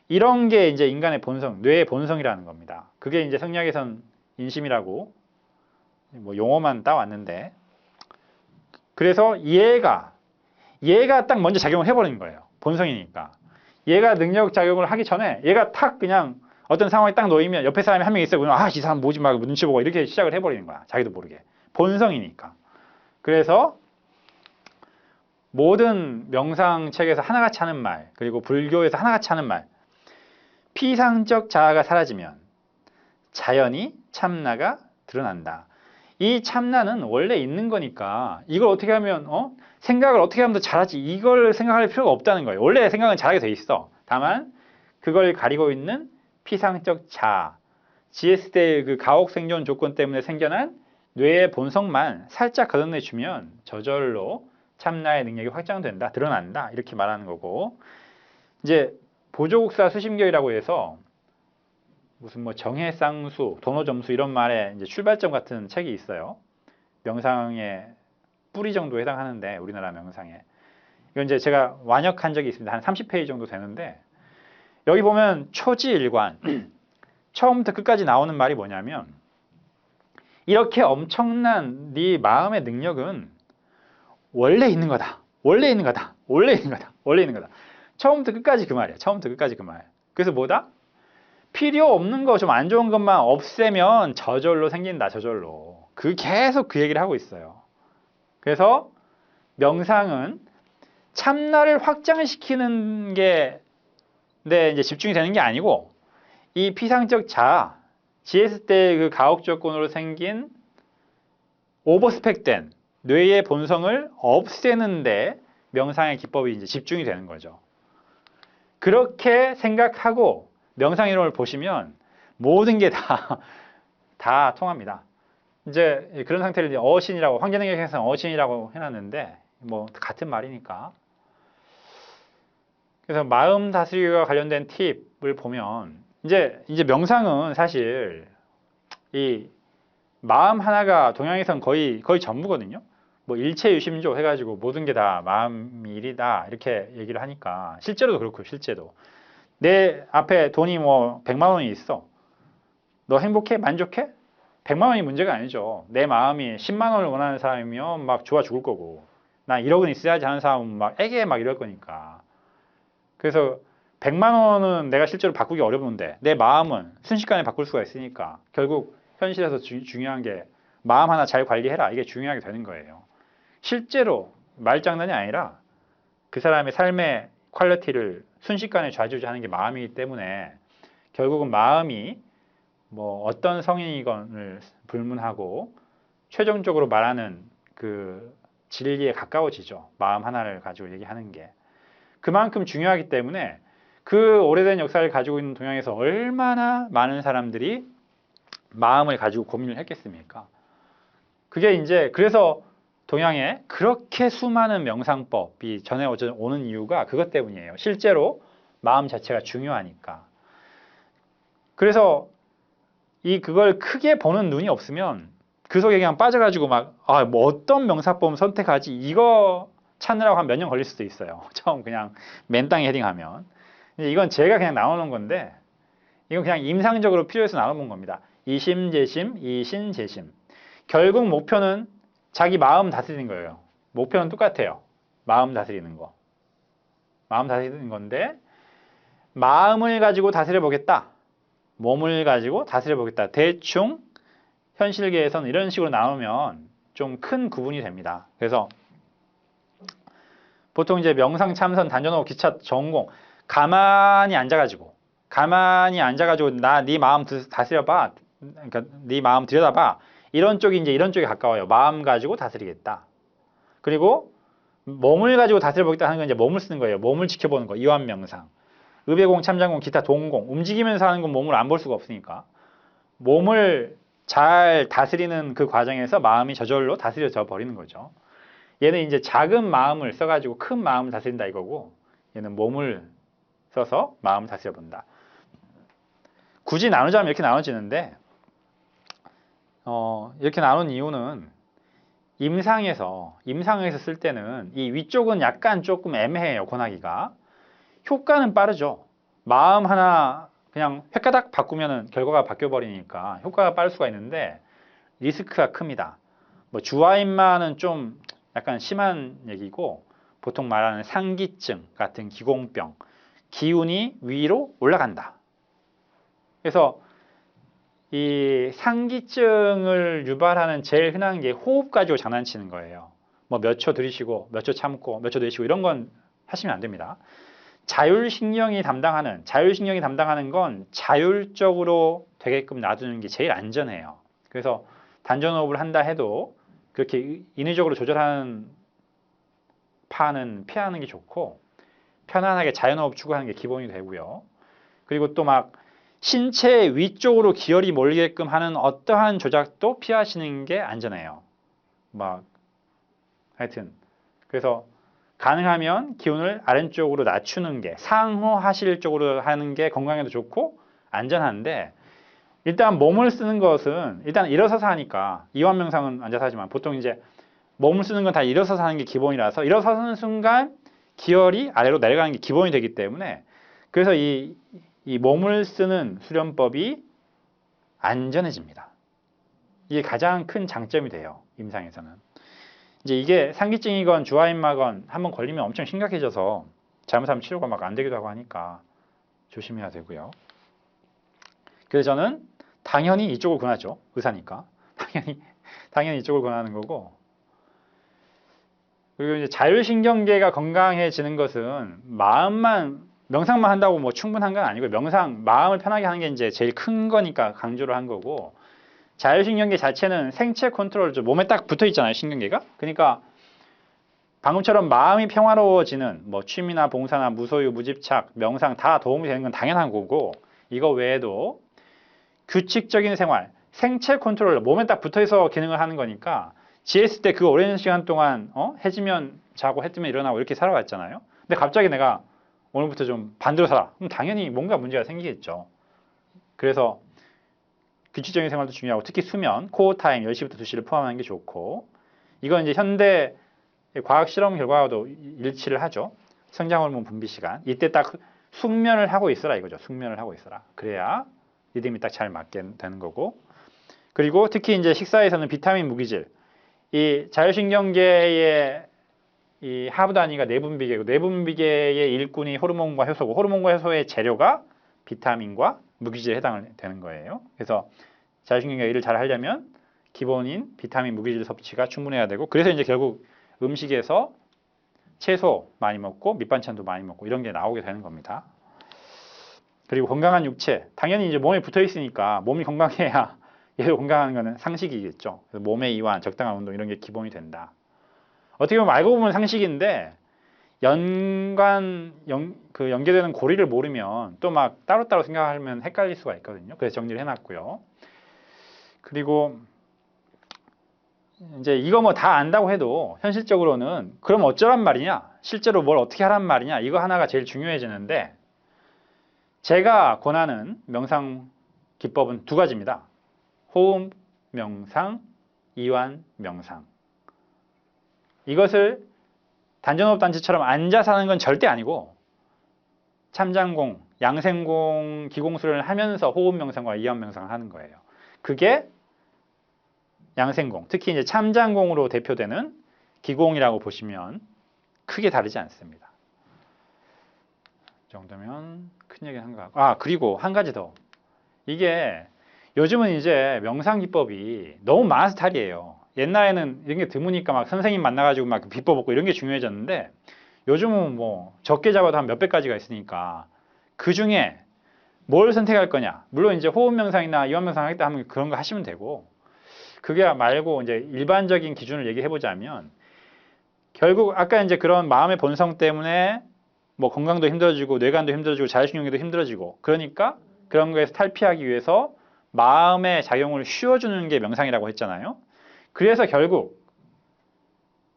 이런 게 이제 인간의 본성, 뇌의 본성이라는 겁니다. 그게 이제 성리학에선 인심이라고 뭐 용어만 따왔는데 그래서 얘가 딱 먼저 작용을 해버리는 거예요. 본성이니까. 얘가 능력 작용을 하기 전에 얘가 탁 그냥 어떤 상황에 딱 놓이면 옆에 사람이 한 명 있어. 그냥 이 사람 뭐지 막 눈치 보고 이렇게 시작을 해버리는 거야. 자기도 모르게. 본성이니까. 그래서 모든 명상책에서 하나같이 하는 말, 그리고 불교에서 하나같이 하는 말, 피상적 자아가 사라지면 자연히 참나가 드러난다. 이 참나는 원래 있는 거니까 이걸 어떻게 하면 생각을 어떻게 하면 더 잘하지 이걸 생각할 필요가 없다는 거예요. 원래 생각은 잘하게 돼 있어. 다만 그걸 가리고 있는 피상적 자아, GS 때의 그 가혹 생존 조건 때문에 생겨난 뇌의 본성만 살짝 걷어내주면 저절로 참나의 능력이 확장된다, 드러난다 이렇게 말하는 거고 이제 보조국사 수심결이라고 해서 무슨 뭐 정해쌍수, 도노점수 이런 말에 이제 출발점 같은 책이 있어요. 명상의 뿌리 정도에 해당하는데 우리나라 명상에 이건 이제 제가 완역한 적이 있습니다. 한 30페이지 정도 되는데 여기 보면 초지일관 처음부터 끝까지 나오는 말이 뭐냐면 이렇게 엄청난 네 마음의 능력은 원래 있는 거다. 원래 있는 거다. 원래 있는 거다. 원래 있는 거다. 처음부터 끝까지 그 말이야. 처음부터 끝까지 그 말. 그래서 뭐다? 필요 없는 거, 좀 안 좋은 것만 없애면 저절로 생긴다. 저절로. 계속 그 얘기를 하고 있어요. 그래서 명상은 참나를 확장시키는 게 이제 집중이 되는 게 아니고 이 피상적 자아, GS 때 그 가혹 조건으로 생긴 오버스펙된 뇌의 본성을 없애는데 명상의 기법이 이제 집중이 되는 거죠. 그렇게 생각하고 명상 이론을 보시면 모든 게 다 통합니다. 이제 그런 상태를 이제 어신이라고 황제능력에서는 어신이라고 해놨는데 뭐 같은 말이니까. 그래서 마음 다스리기와 관련된 팁을 보면 이제 명상은 사실 이 마음 하나가 동양에선 거의 전부거든요. 뭐 일체유심조 해가지고 모든 게 다 마음이 일이다 이렇게 얘기를 하니까 실제로도 그렇고 실제도 내 앞에 돈이 뭐 100만 원이 있어. 너 행복해? 만족해? 100만 원이 문제가 아니죠. 내 마음이 10만 원을 원하는 사람이면 막 좋아 죽을 거고 나 1억은 있어야지 하는 사람은 막 애게 막 이럴 거니까. 그래서 100만 원은 내가 실제로 바꾸기 어려운데 내 마음은 순식간에 바꿀 수가 있으니까 결국 현실에서 중요한 게 마음 하나 잘 관리해라. 이게 중요하게 되는 거예요. 실제로 말장난이 아니라 그 사람의 삶의 퀄리티를 순식간에 좌지우지하는 게 마음이기 때문에 결국은 마음이 뭐 어떤 성인이건을 불문하고 최종적으로 말하는 그 진리에 가까워지죠. 마음 하나를 가지고 얘기하는 게. 그만큼 중요하기 때문에 그 오래된 역사를 가지고 있는 동양에서 얼마나 많은 사람들이 마음을 가지고 고민을 했겠습니까? 그게 이제 그래서 동양에 그렇게 수많은 명상법이 전해 오는 이유가 그것 때문이에요. 실제로 마음 자체가 중요하니까. 그래서 그걸 크게 보는 눈이 없으면 그 속에 그냥 빠져가지고 뭐 어떤 명사법 선택하지? 이거 찾느라고 한 몇 년 걸릴 수도 있어요. 처음 그냥 맨땅에 헤딩하면. 이건 제가 그냥 나오는 건데, 이건 그냥 임상적으로 필요해서 나눠본 겁니다. 이심재심, 이신재심. 결국 목표는 자기 마음 다스리는 거예요. 목표는 똑같아요. 마음 다스리는 거. 마음 다스리는 건데, 마음을 가지고 다스려 보겠다. 몸을 가지고 다스려 보겠다. 대충 현실계에서는 이런 식으로 나오면 좀 큰 구분이 됩니다. 그래서 보통 이제 명상, 참선, 단전호흡, 기차, 전공 가만히 앉아가지고 나 네 마음 다스려봐. 그러니까 네 마음 들여다봐. 이런 쪽이 이제 이런 쪽에 가까워요. 마음 가지고 다스리겠다. 그리고 몸을 가지고 다스려보겠다 하는 건 이제 몸을 쓰는 거예요. 몸을 지켜보는 거. 이완명상. 의배공, 참장공, 기타, 동공. 움직이면서 하는 건 몸을 안 볼 수가 없으니까. 몸을 잘 다스리는 그 과정에서 마음이 저절로 다스려져 버리는 거죠. 얘는 이제 작은 마음을 써가지고 큰 마음을 다스린다 이거고, 얘는 몸을 써서 마음을 다스려 본다. 굳이 나누자면 이렇게 나눠지는데, 이렇게 나눈 이유는 임상에서 쓸 때는 이 위쪽은 약간 조금 애매해요. 권하기가. 효과는 빠르죠. 마음 하나 그냥 획가닥 바꾸면은 결과가 바뀌어 버리니까 효과가 빠를 수가 있는데 리스크가 큽니다. 뭐 주화인마는 좀 약간 심한 얘기고, 보통 말하는 상기증 같은 기공병, 기운이 위로 올라간다. 그래서 이 상기증을 유발하는 제일 흔한 게 호흡 가지고 장난치는 거예요. 뭐 몇 초 들이쉬고 몇 초 참고 몇 초 내쉬고 이런 건 하시면 안 됩니다. 자율신경이 담당하는 건 자율적으로 되게끔 놔두는 게 제일 안전해요. 그래서 단전호흡을 한다 해도 그렇게 인위적으로 조절하는 파는 피하는 게 좋고, 편안하게 자연호흡 추구하는 게 기본이 되고요. 그리고 또 막 신체 위쪽으로 기혈이 몰리게끔 하는 어떠한 조작도 피하시는 게 안전해요. 하여튼 그래서 가능하면 기운을 아래쪽으로 낮추는 게, 상호하실 쪽으로 하는 게 건강에도 좋고 안전한데, 일단 몸을 쓰는 것은 일단 일어서서 하니까, 이완명상은 앉아서 하지만 보통 이제 몸을 쓰는 건 다 일어서서 하는 게 기본이라서 일어서는 순간 기혈이 아래로 내려가는 게 기본이 되기 때문에, 그래서 이 몸을 쓰는 수련법이 안전해집니다. 이게 가장 큰 장점이 돼요. 임상에서는. 이제 이게 상기증이건 주화인마건 한번 걸리면 엄청 심각해져서 잘못하면 치료가 막 안 되기도 하고 하니까 조심해야 되고요. 그래서 저는 당연히 이쪽을 권하죠. 의사니까. 당연히 이쪽을 권하는 거고, 그리고 이제 자율신경계가 건강해지는 것은 명상만 한다고 뭐 충분한 건 아니고, 마음을 편하게 하는 게 이제 제일 큰 거니까 강조를 한 거고, 자율신경계 자체는 생체 컨트롤이죠. 몸에 딱 붙어 있잖아요, 신경계가. 그러니까 방금처럼 마음이 평화로워지는 뭐 취미나 봉사나 무소유, 무집착, 명상 다 도움이 되는 건 당연한 거고, 이거 외에도 규칙적인 생활, 생체 컨트롤, 몸에 딱 붙어서 기능을 하는 거니까, 지했을 때 그 오랜 시간 동안 해지면 자고 해 뜨면 일어나고 이렇게 살아왔잖아요. 근데 갑자기 내가 오늘부터 좀 반대로 살아. 그럼 당연히 뭔가 문제가 생기겠죠. 그래서 규칙적인 생활도 중요하고, 특히 수면, 코어 타임 10시부터 2시를 포함하는 게 좋고, 이건 이제 현대 과학 실험 결과와도 일치를 하죠. 성장 호르몬 분비 시간. 이때 딱 숙면을 하고 있어라 이거죠. 숙면을 하고 있어라. 그래야 리듬이 딱 잘 맞게 되는 거고. 그리고 특히 이제 식사에서는 비타민, 무기질. 이 자율신경계의 이 하부 단위가 내분비계고, 내분비계의 일꾼이 호르몬과 효소고, 호르몬과 효소의 재료가 비타민과 무기질에 해당을 되는 거예요. 그래서 자율신경계 일을 잘 하려면 기본인 비타민, 무기질 섭취가 충분해야 되고, 그래서 이제 결국 음식에서 채소 많이 먹고 밑반찬도 많이 먹고 이런 게 나오게 되는 겁니다. 그리고 건강한 육체, 당연히 이제 몸에 붙어 있으니까 몸이 건강해야 얘도 건강한 거는 상식이겠죠. 그래서 몸의 이완, 적당한 운동 이런 게 기본이 된다. 어떻게 보면 알고 보면 상식인데 연계되는 고리를 모르면 또 막 따로따로 생각하면 헷갈릴 수가 있거든요. 그래서 정리를 해놨고요. 그리고 이제 이거 뭐 다 안다고 해도 현실적으로는 그럼 어쩌란 말이냐, 실제로 뭘 어떻게 하란 말이냐, 이거 하나가 제일 중요해지는데, 제가 권하는 명상 기법은 두 가지입니다. 호흡 명상, 이완 명상. 이것을 단전호흡 단치처럼 앉아서 하는 건 절대 아니고 참장공, 양생공, 기공수련을 하면서 호흡 명상과 이완 명상을 하는 거예요. 그게 양생공, 특히 이제 참장공으로 대표되는 기공이라고 보시면 크게 다르지 않습니다. 이 정도면 큰 얘기 한 거 같고. 그리고 한 가지 더. 이게 요즘은 이제 명상 기법이 너무 많아서 탈이에요. 옛날에는 이런 게 드무니까 막 선생님 만나가지고 막 비법 얻고 이런 게 중요해졌는데 요즘은 뭐 적게 잡아도 한 몇백 가지가 있으니까 그 중에 뭘 선택할 거냐. 물론 이제 호흡 명상이나 이완 명상 하겠다 하면 그런 거 하시면 되고 그게 말고 이제 일반적인 기준을 얘기해 보자면 결국 아까 이제 그런 마음의 본성 때문에 뭐 건강도 힘들어지고 뇌관도 힘들어지고 자율신경계도 힘들어지고 그러니까 그런 거에서 탈피하기 위해서 마음의 작용을 쉬어주는 게 명상이라고 했잖아요. 그래서 결국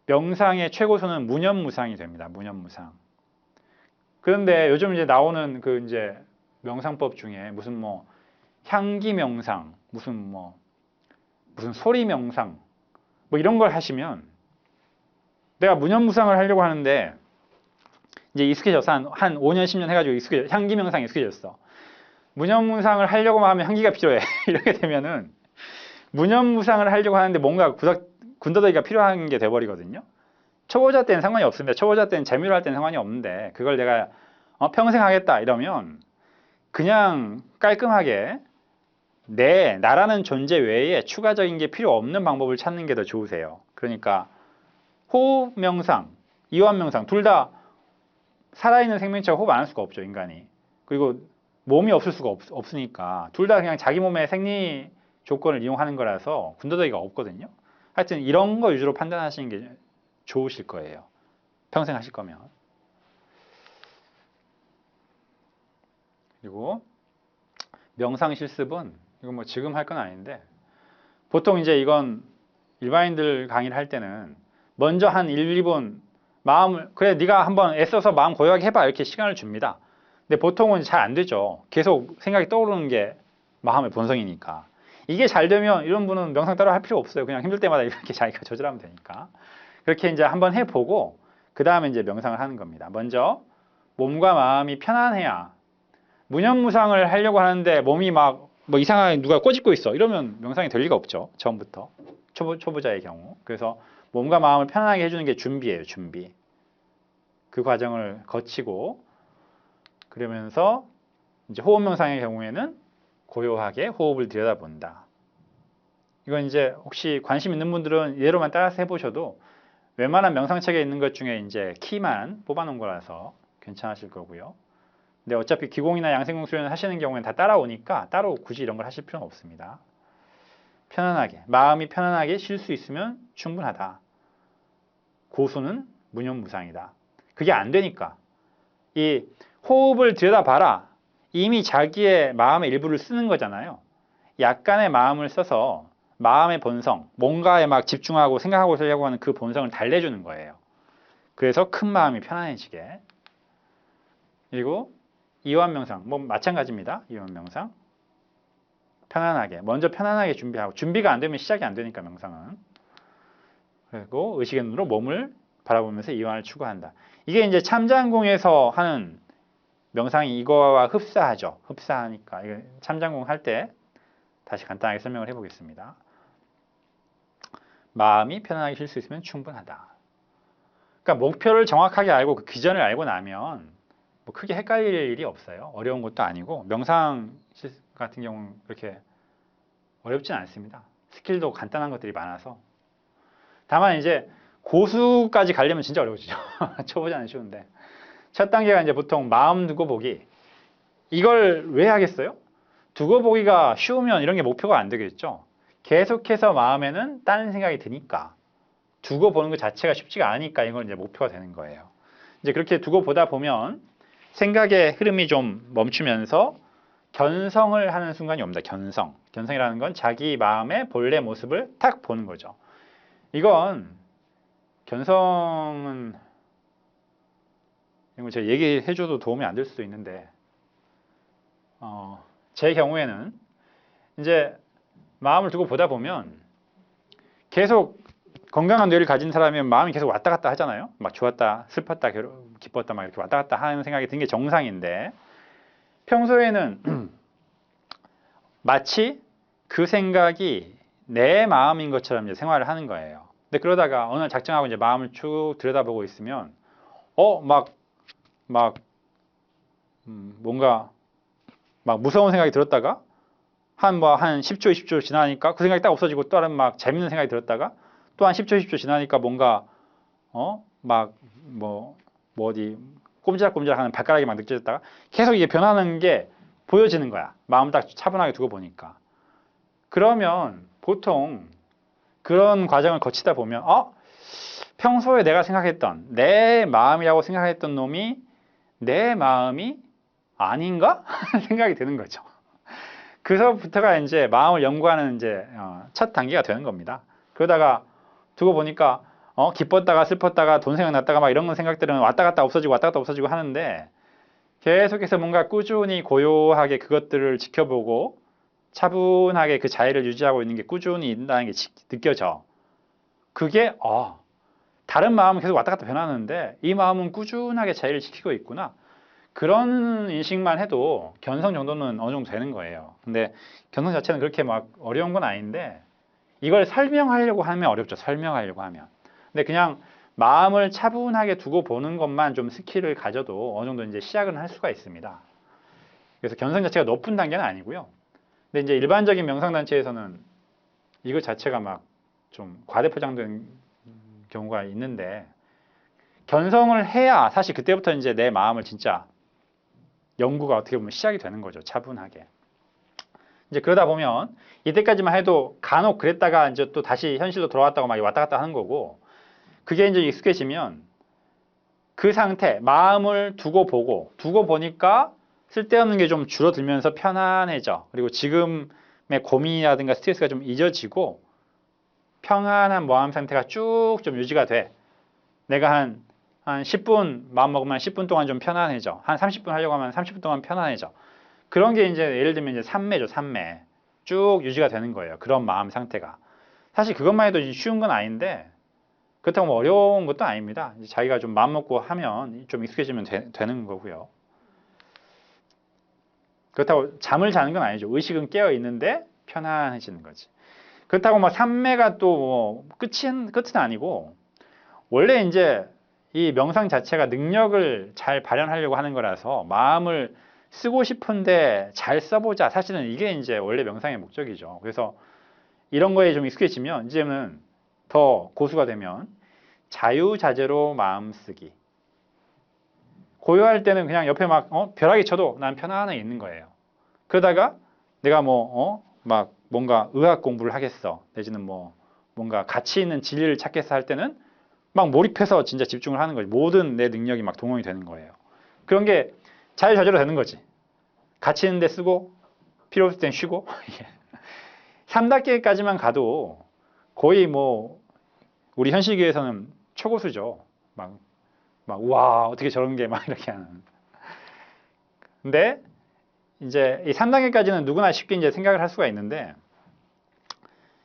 명상의 최고수는 무념무상이 됩니다. 무념무상. 그런데 요즘 이제 나오는 그 이제 명상법 중에 무슨 뭐 향기 명상, 무슨 소리 명상, 뭐 이런 걸 하시면 내가 무념무상을 하려고 하는데 이제 익숙해져서 한 5년, 10년 해가지고 향기 명상에 익숙해졌어. 무념무상을 하려고 하면 향기가 필요해. 이렇게 되면은 무념무상을 하려고 하는데 뭔가 군더더기가 필요한 게 돼버리거든요. 초보자 때는 상관이 없습니다. 초보자 때는 재미로 할 때는 상관이 없는데 그걸 내가 평생 하겠다 이러면 그냥 깔끔하게 나라는 존재 외에 추가적인 게 필요 없는 방법을 찾는 게 더 좋으세요. 그러니까 호흡 명상, 이완 명상 둘 다 살아있는 생명체가 호흡 안 할 수가 없죠, 인간이. 그리고 몸이 없을 수가 없으니까 둘 다 그냥 자기 몸의 생리 조건을 이용하는 거라서 군더더기가 없거든요. 하여튼 이런 거 위주로 판단하시는 게 좋으실 거예요. 평생 하실 거면. 그리고 명상 실습은 이거 뭐 지금 할 건 아닌데 보통 이제 이건 일반인들 강의를 할 때는 먼저 한 1, 2분 그래 네가 한번 애써서 마음 고요하게 해봐 이렇게 시간을 줍니다. 근데 보통은 잘 안 되죠. 계속 생각이 떠오르는 게 마음의 본성이니까. 이게 잘 되면 이런 분은 명상 따로 할 필요 없어요. 그냥 힘들 때마다 이렇게 자기가 조절하면 되니까. 그렇게 이제 한번 해보고 그 다음에 이제 명상을 하는 겁니다. 먼저 몸과 마음이 편안해야 무념무상을 하려고 하는데 몸이 막 뭐 이상하게 누가 꼬집고 있어 이러면 명상이 될 리가 없죠. 처음부터 초보자의 경우. 그래서 몸과 마음을 편안하게 해주는 게 준비예요. 준비. 그 과정을 거치고 그러면서 이제 호흡 명상의 경우에는 고요하게 호흡을 들여다본다. 이건 이제 혹시 관심 있는 분들은 예로만 따라서 해보셔도 웬만한 명상책에 있는 것 중에 이제 키만 뽑아놓은 거라서 괜찮으실 거고요. 근데 어차피 기공이나 양생공 수련을 하시는 경우에는 다 따라오니까 따로 굳이 이런 걸 하실 필요는 없습니다. 편안하게, 마음이 편안하게 쉴 수 있으면 충분하다. 고수는 무념무상이다. 그게 안 되니까 이 호흡을 들여다봐라. 이미 자기의 마음의 일부를 쓰는 거잖아요. 약간의 마음을 써서 마음의 본성, 뭔가에 막 집중하고 생각하고 살려고 하는 그 본성을 달래주는 거예요. 그래서 큰 마음이 편안해지게. 그리고 이완 명상, 뭐 마찬가지입니다. 이완 명상. 편안하게, 먼저 편안하게 준비하고 준비가 안 되면 시작이 안 되니까 명상은. 그리고 의식의 눈으로 몸을 바라보면서 이완을 추구한다. 이게 이제 참장공에서 하는 명상이 이거와 흡사하죠. 흡사하니까 이거 참장공 할 때 다시 간단하게 설명을 해보겠습니다. 마음이 편안하게 쉴 수 있으면 충분하다. 그러니까 목표를 정확하게 알고 그 기전을 알고 나면 뭐 크게 헷갈릴 일이 없어요. 어려운 것도 아니고 명상 같은 경우는 그렇게 어렵진 않습니다. 스킬도 간단한 것들이 많아서. 다만 이제 고수까지 가려면 진짜 어려워지죠. 초보자는 쉬운데. 첫 단계가 이제 보통 마음 두고 보기. 이걸 왜 하겠어요? 두고 보기가 쉬우면 이런 게 목표가 안 되겠죠. 계속해서 마음에는 다른 생각이 드니까 두고 보는 것 자체가 쉽지가 않으니까 이건 이제 목표가 되는 거예요. 이제 그렇게 두고 보다 보면 생각의 흐름이 좀 멈추면서 견성을 하는 순간이 옵니다. 견성. 견성이라는 건 자기 마음의 본래 모습을 탁 보는 거죠. 이건 견성은 이거 제가 얘기해줘도 도움이 안 될 수도 있는데 제 경우에는 이제 마음을 두고 보다 보면 계속 건강한 뇌를 가진 사람이면 마음이 계속 왔다 갔다 하잖아요. 막 좋았다, 슬펐다, 기뻤다 막 이렇게 왔다 갔다 하는 생각이 드는 게 정상인데 평소에는 마치 그 생각이 내 마음인 것처럼 이제 생활을 하는 거예요. 근데 그러다가 어느 날 작정하고 이제 마음을 쭉 들여다보고 있으면 뭔가 막 무서운 생각이 들었다가 한 10초, 20초 지나니까 그 생각이 딱 없어지고 또 다른 막 재밌는 생각이 들었다가 또 한 10초, 20초 지나니까 뭔가 어디 꼼지락꼼지락 하는 발가락이 막 느껴졌다가 계속 이게 변하는 게 보여지는 거야. 마음 딱 차분하게 두고 보니까. 그러면 보통 그런 과정을 거치다 보면 평소에 내가 생각했던 내 마음이라고 생각했던 놈이 내 마음이 아닌가? 생각이 드는 거죠. 그서부터가 이제 마음을 연구하는 이제 첫 단계가 되는 겁니다. 그러다가 두고 보니까 기뻤다가 슬펐다가 돈 생각났다가 막 이런 생각들은 왔다 갔다 없어지고 하는데 계속해서 뭔가 꾸준히 고요하게 그것들을 지켜보고 차분하게 그 자리를 유지하고 있는 게 꾸준히 있다는 게 느껴져. 그게 다른 마음은 계속 왔다 갔다 변하는데 이 마음은 꾸준하게 자리를 지키고 있구나. 그런 인식만 해도 견성 정도는 어느 정도 되는 거예요. 근데 견성 자체는 그렇게 막 어려운 건 아닌데 이걸 설명하려고 하면 어렵죠. 설명하려고 하면. 근데 그냥 마음을 차분하게 두고 보는 것만 좀 스킬을 가져도 어느 정도 이제 시작은 할 수가 있습니다. 그래서 견성 자체가 높은 단계는 아니고요. 근데 이제 일반적인 명상단체에서는 이것 자체가 막 좀 과대포장된 경우가 있는데 견성을 해야 사실 그때부터 이제 내 마음을 진짜 연구가 어떻게 보면 시작이 되는 거죠. 차분하게. 이제 그러다 보면 이때까지만 해도 간혹 그랬다가 이제 또 다시 현실로 돌아왔다고 막 왔다 갔다 하는 거고 그게 이제 익숙해지면 그 상태, 마음을 두고 보니까 쓸데없는 게 좀 줄어들면서 편안해져. 그리고 지금의 고민이라든가 스트레스가 좀 잊어지고 평안한 마음 상태가 쭉 좀 유지가 돼. 내가 한 10분 마음 먹으면 10분 동안 좀 편안해져. 한 30분 하려고 하면 30분 동안 편안해져. 그런 게 이제 예를 들면 이제 삼매죠, 삼매. 쭉 유지가 되는 거예요. 그런 마음 상태가. 사실 그것만 해도 쉬운 건 아닌데 그렇다고 뭐 어려운 것도 아닙니다. 자기가 좀 마음 먹고 하면 좀 익숙해지면 되는 거고요. 그렇다고 잠을 자는 건 아니죠. 의식은 깨어 있는데 편안해지는 거지. 그렇다고 뭐 삼매가 또 뭐 끝은 아니고 원래 이제 이 명상 자체가 능력을 잘 발현하려고 하는 거라서 마음을 쓰고 싶은데 잘 써보자. 사실은 이게 이제 원래 명상의 목적이죠. 그래서 이런 거에 좀 익숙해지면 이제는 더 고수가 되면 자유자재로 마음 쓰기. 고요할 때는 그냥 옆에 막 벼락이 쳐도 난 편안하게 있는 거예요. 그러다가 내가 막 뭔가 의학 공부를 하겠어. 내지는 뭐 뭔가 가치 있는 진리를 찾겠어 할 때는 막 몰입해서 진짜 집중을 하는 거지. 모든 내 능력이 막 동원이 되는 거예요. 그런 게 자유자재로 되는 거지. 가치 있는 데 쓰고 필요 없을 땐 쉬고 3단계까지만 가도 거의 뭐 우리 현실계에서는 초고수죠. 막 우와 어떻게 저런 게 막 이렇게 하는. 근데 이제 이 3단계까지는 누구나 쉽게 이제 생각을 할 수가 있는데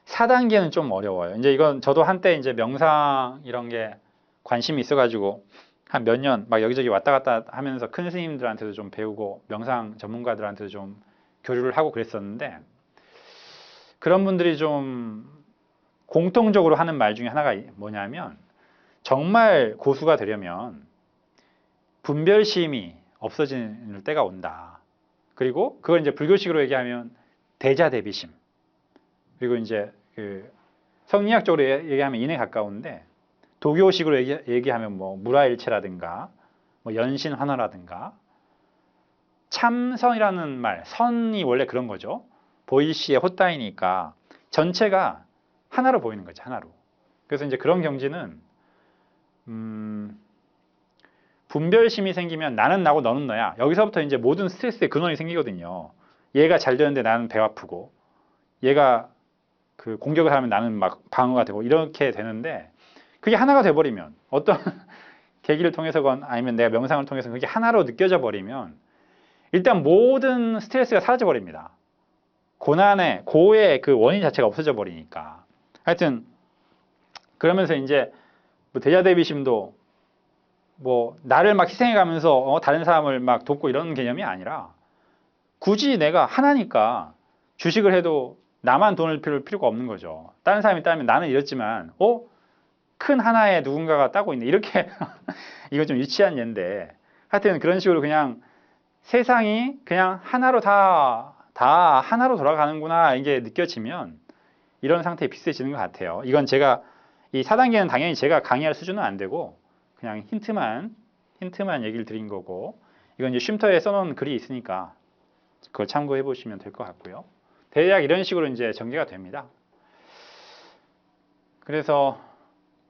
4단계는 좀 어려워요. 이제 이건 저도 한때 이제 명상 이런 게 관심이 있어가지고 한 몇 년 막 여기저기 왔다 갔다 하면서 큰 스님들한테도 좀 배우고 명상 전문가들한테도 좀 교류를 하고 그랬었는데 그런 분들이 좀 공통적으로 하는 말 중에 하나가 뭐냐면 정말 고수가 되려면 분별심이 없어지는 때가 온다. 그리고 그걸 이제 불교식으로 얘기하면 대자대비심. 그리고 이제 그 성리학적으로 얘기하면 인에 가까운데 도교식으로 얘기하면 뭐 무라일체라든가 뭐 연신환화라든가 참선이라는 말, 선이 원래 그런 거죠. 보일시에 헛다이니까 전체가 하나로 보이는 거죠. 하나로. 그래서 이제 그런 경지는 분별심이 생기면 나는 나고 너는 너야. 여기서부터 이제 모든 스트레스의 근원이 생기거든요. 얘가 잘 되는데 나는 배 아프고 얘가 그 공격을 하면 나는 막 방어가 되고 이렇게 되는데 그게 하나가 돼버리면 어떤 계기를 통해서건 아니면 내가 명상을 통해서 그게 하나로 느껴져 버리면 일단 모든 스트레스가 사라져 버립니다. 고의 그 원인 자체가 없어져 버리니까. 하여튼 그러면서 이제 뭐 대자대비심도 뭐 나를 막 희생해 가면서 다른 사람을 막 돕고 이런 개념이 아니라 굳이 내가 하나니까 주식을 해도 나만 돈을 빌릴 필요가 없는 거죠. 다른 사람이 따면 나는 이렇지만 큰 하나에 누군가가 따고 있네. 이렇게 이거 좀 유치한 예인데 하여튼 그런 식으로 그냥 세상이 그냥 하나로 다 하나로 돌아가는구나 이게 느껴지면 이런 상태에 비슷해지는 것 같아요. 이건 제가 이 4단계는 당연히 제가 강의할 수준은 안 되고 그냥 힌트만 얘기를 드린 거고 이건 이제 쉼터에 써놓은 글이 있으니까 그걸 참고해 보시면 될 것 같고요. 대략 이런 식으로 이제 전개가 됩니다. 그래서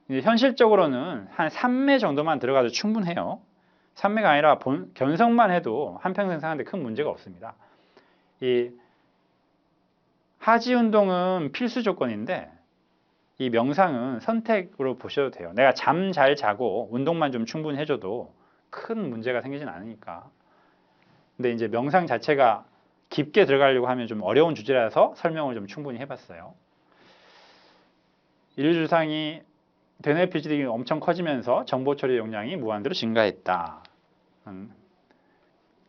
이제 현실적으로는 한 3매 정도만 들어가도 충분해요. 3매가 아니라 견성만 해도 한평생 사는데 큰 문제가 없습니다. 이 하지 운동은 필수 조건인데 이 명상은 선택으로 보셔도 돼요. 내가 잠 잘 자고 운동만 좀 충분히 해줘도 큰 문제가 생기진 않으니까. 근데 이제 명상 자체가 깊게 들어가려고 하면 좀 어려운 주제라서 설명을 좀 충분히 해봤어요. 인류주상이 대뇌 피질이 엄청 커지면서 정보 처리 용량이 무한대로 증가했다.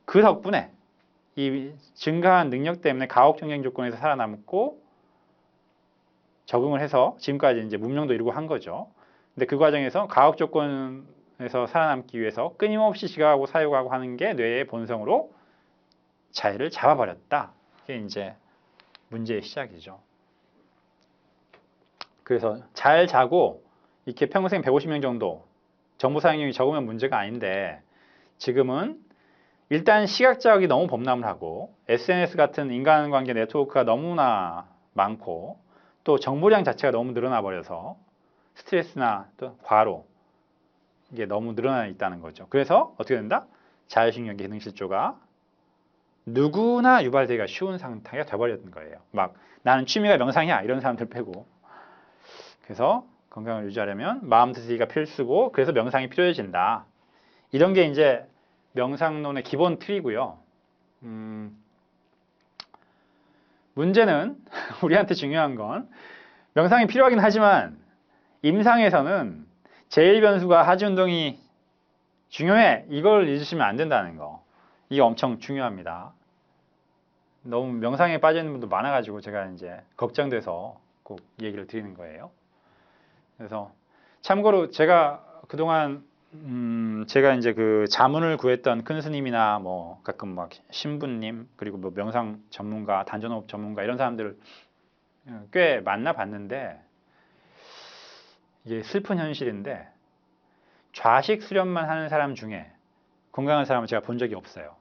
그 덕분에 이 증가한 능력 때문에 가혹 경쟁 조건에서 살아남고 적응을 해서 지금까지 이제 문명도 이루고 한 거죠. 근데 그 과정에서 가혹 조건에서 살아남기 위해서 끊임없이 지각하고 사육하고 하는 게 뇌의 본성으로 자리를 잡아버렸다. 이게 이제 문제의 시작이죠. 그래서 잘 자고 이렇게 평생 150명 정도 정보 사용량이 적으면 문제가 아닌데 지금은 일단 시각 자극이 너무 범람을 하고 SNS 같은 인간관계 네트워크가 너무나 많고 또 정보량 자체가 너무 늘어나 버려서 스트레스나 또 과로 이게 너무 늘어나 있다는 거죠. 그래서 어떻게 된다? 자율신경계 기능실조가 누구나 유발되기가 쉬운 상태가 돼버렸던 거예요. 막 나는 취미가 명상이야 이런 사람들 빼고. 그래서 건강을 유지하려면 마음 다스리기가 필수고 그래서 명상이 필요해진다. 이런 게 이제 명상론의 기본 틀이고요. 문제는 우리한테 중요한 건 명상이 필요하긴 하지만 임상에서는 제일 변수가 하지 운동이 중요해. 이걸 잊으시면 안 된다는 거. 이게 엄청 중요합니다. 너무 명상에 빠지는 분도 많아가지고 제가 이제 걱정돼서 꼭 얘기를 드리는 거예요. 그래서 참고로 제가 그동안 제가 이제 그 자문을 구했던 큰 스님이나 뭐 가끔 막 신부님 그리고 뭐 명상 전문가, 단전호흡 전문가 이런 사람들을 꽤 만나봤는데 이게 슬픈 현실인데 좌식 수련만 하는 사람 중에 건강한 사람을 제가 본 적이 없어요.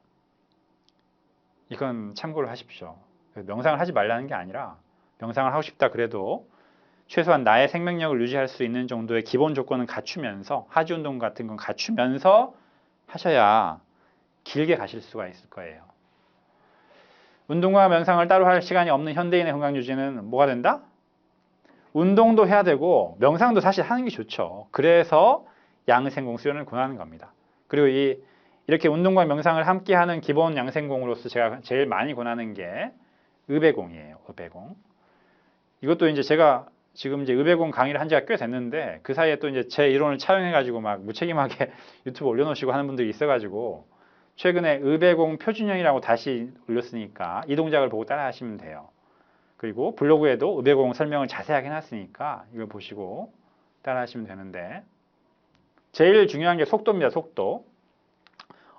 이건 참고를 하십시오. 명상을 하지 말라는 게 아니라 명상을 하고 싶다 그래도 최소한 나의 생명력을 유지할 수 있는 정도의 기본 조건은 갖추면서 하지 운동 같은 건 갖추면서 하셔야 길게 가실 수가 있을 거예요. 운동과 명상을 따로 할 시간이 없는 현대인의 건강 유지는 뭐가 된다? 운동도 해야 되고 명상도 사실 하는 게 좋죠. 그래서 양생공 수련을 권하는 겁니다. 그리고 이렇게 운동과 명상을 함께 하는 기본 양생공으로서 제가 제일 많이 권하는 게 의배공이에요. 의배공. 이것도 이제 제가 지금 이제 의배공 강의를 한 지가 꽤 됐는데 그 사이에 또 이제 제 이론을 차용해가지고 막 무책임하게 유튜브 올려놓으시고 하는 분들이 있어가지고 최근에 의배공 표준형이라고 다시 올렸으니까 이 동작을 보고 따라 하시면 돼요. 그리고 블로그에도 의배공 설명을 자세하게 해놨으니까 이걸 보시고 따라 하시면 되는데 제일 중요한 게 속도입니다. 속도.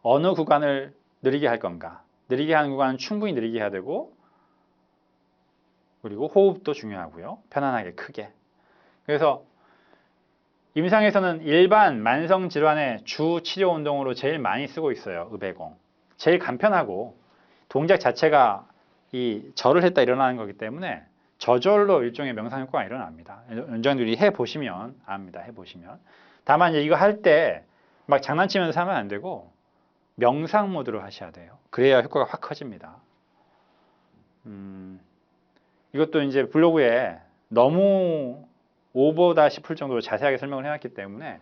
어느 구간을 느리게 할 건가. 느리게 하는 구간은 충분히 느리게 해야 되고 그리고 호흡도 중요하고요. 편안하게 크게. 그래서 임상에서는 일반 만성 질환의 주 치료 운동으로 제일 많이 쓰고 있어요. 의배공. 제일 간편하고 동작 자체가 이 절을 했다 일어나는 거기 때문에 저절로 일종의 명상 효과가 일어납니다. 원장님들이 해보시면 압니다. 해보시면. 다만 이제 이거 할 때 막 장난치면서 하면 안 되고 명상 모드로 하셔야 돼요. 그래야 효과가 확 커집니다. 이것도 이제 블로그에 너무 오버다 싶을 정도로 자세하게 설명을 해놨기 때문에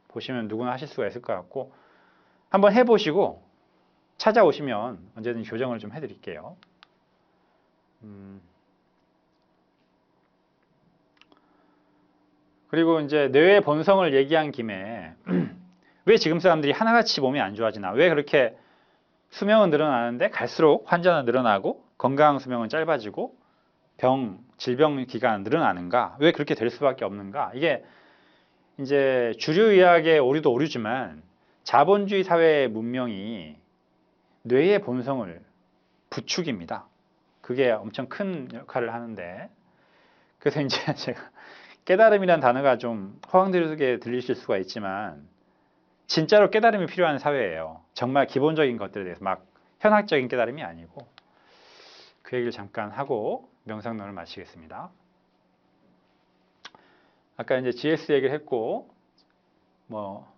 보시면 누구나 하실 수가 있을 것 같고 한번 해보시고 찾아오시면 언제든지 교정을 좀 해드릴게요. 그리고 이제 뇌의 본성을 얘기한 김에 왜 지금 사람들이 하나같이 몸이 안 좋아지나? 왜 그렇게 수명은 늘어나는데 갈수록 환자는 늘어나고 건강 수명은 짧아지고 질병 기간은 늘어나는가? 왜 그렇게 될 수밖에 없는가? 이게 이제 주류 의학의 오류도 오류지만 자본주의 사회의 문명이 뇌의 본성을 부추깁니다. 그게 엄청 큰 역할을 하는데, 그래서 이제 제가 깨달음이라는 단어가 좀 허황되게 들리실 수가 있지만 진짜로 깨달음이 필요한 사회예요. 정말 기본적인 것들에 대해서 막 현학적인 깨달음이 아니고. 그 얘기를 잠깐 하고 명상론을 마치겠습니다. 아까 이제 GS 얘기를 했고, 뭐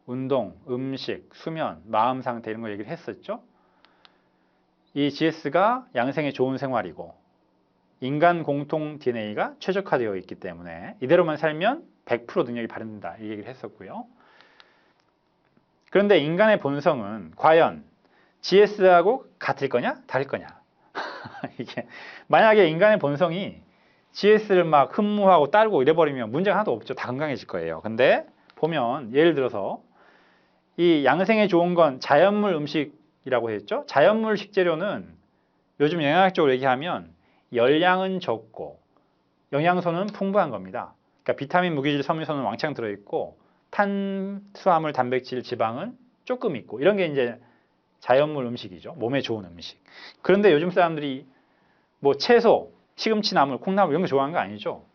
운동, 음식, 수면, 마음 상태 이런 거 얘기를 했었죠. 이 GS가 양생에 좋은 생활이고 인간 공통 DNA가 최적화되어 있기 때문에 이대로만 살면 100% 능력이 발현된다 이 얘기를 했었고요. 그런데 인간의 본성은 과연 GS하고 같을 거냐 다를 거냐 이게 만약에 인간의 본성이 GS를 막 흠모하고 따르고 이래버리면 문제가 하나도 없죠. 다 건강해질 거예요. 근데 보면 예를 들어서 이 양생에 좋은 건 자연물 음식이라고 했죠. 자연물 식재료는 요즘 영양학적으로 얘기하면 열량은 적고 영양소는 풍부한 겁니다. 그러니까 비타민, 무기질, 섬유소는 왕창 들어있고 탄수화물, 단백질, 지방은 조금 있고 이런 게 이제 자연물 음식이죠. 몸에 좋은 음식. 그런데 요즘 사람들이 뭐 채소, 시금치, 나물, 콩나물 이런 거 좋아하는 거 아니죠.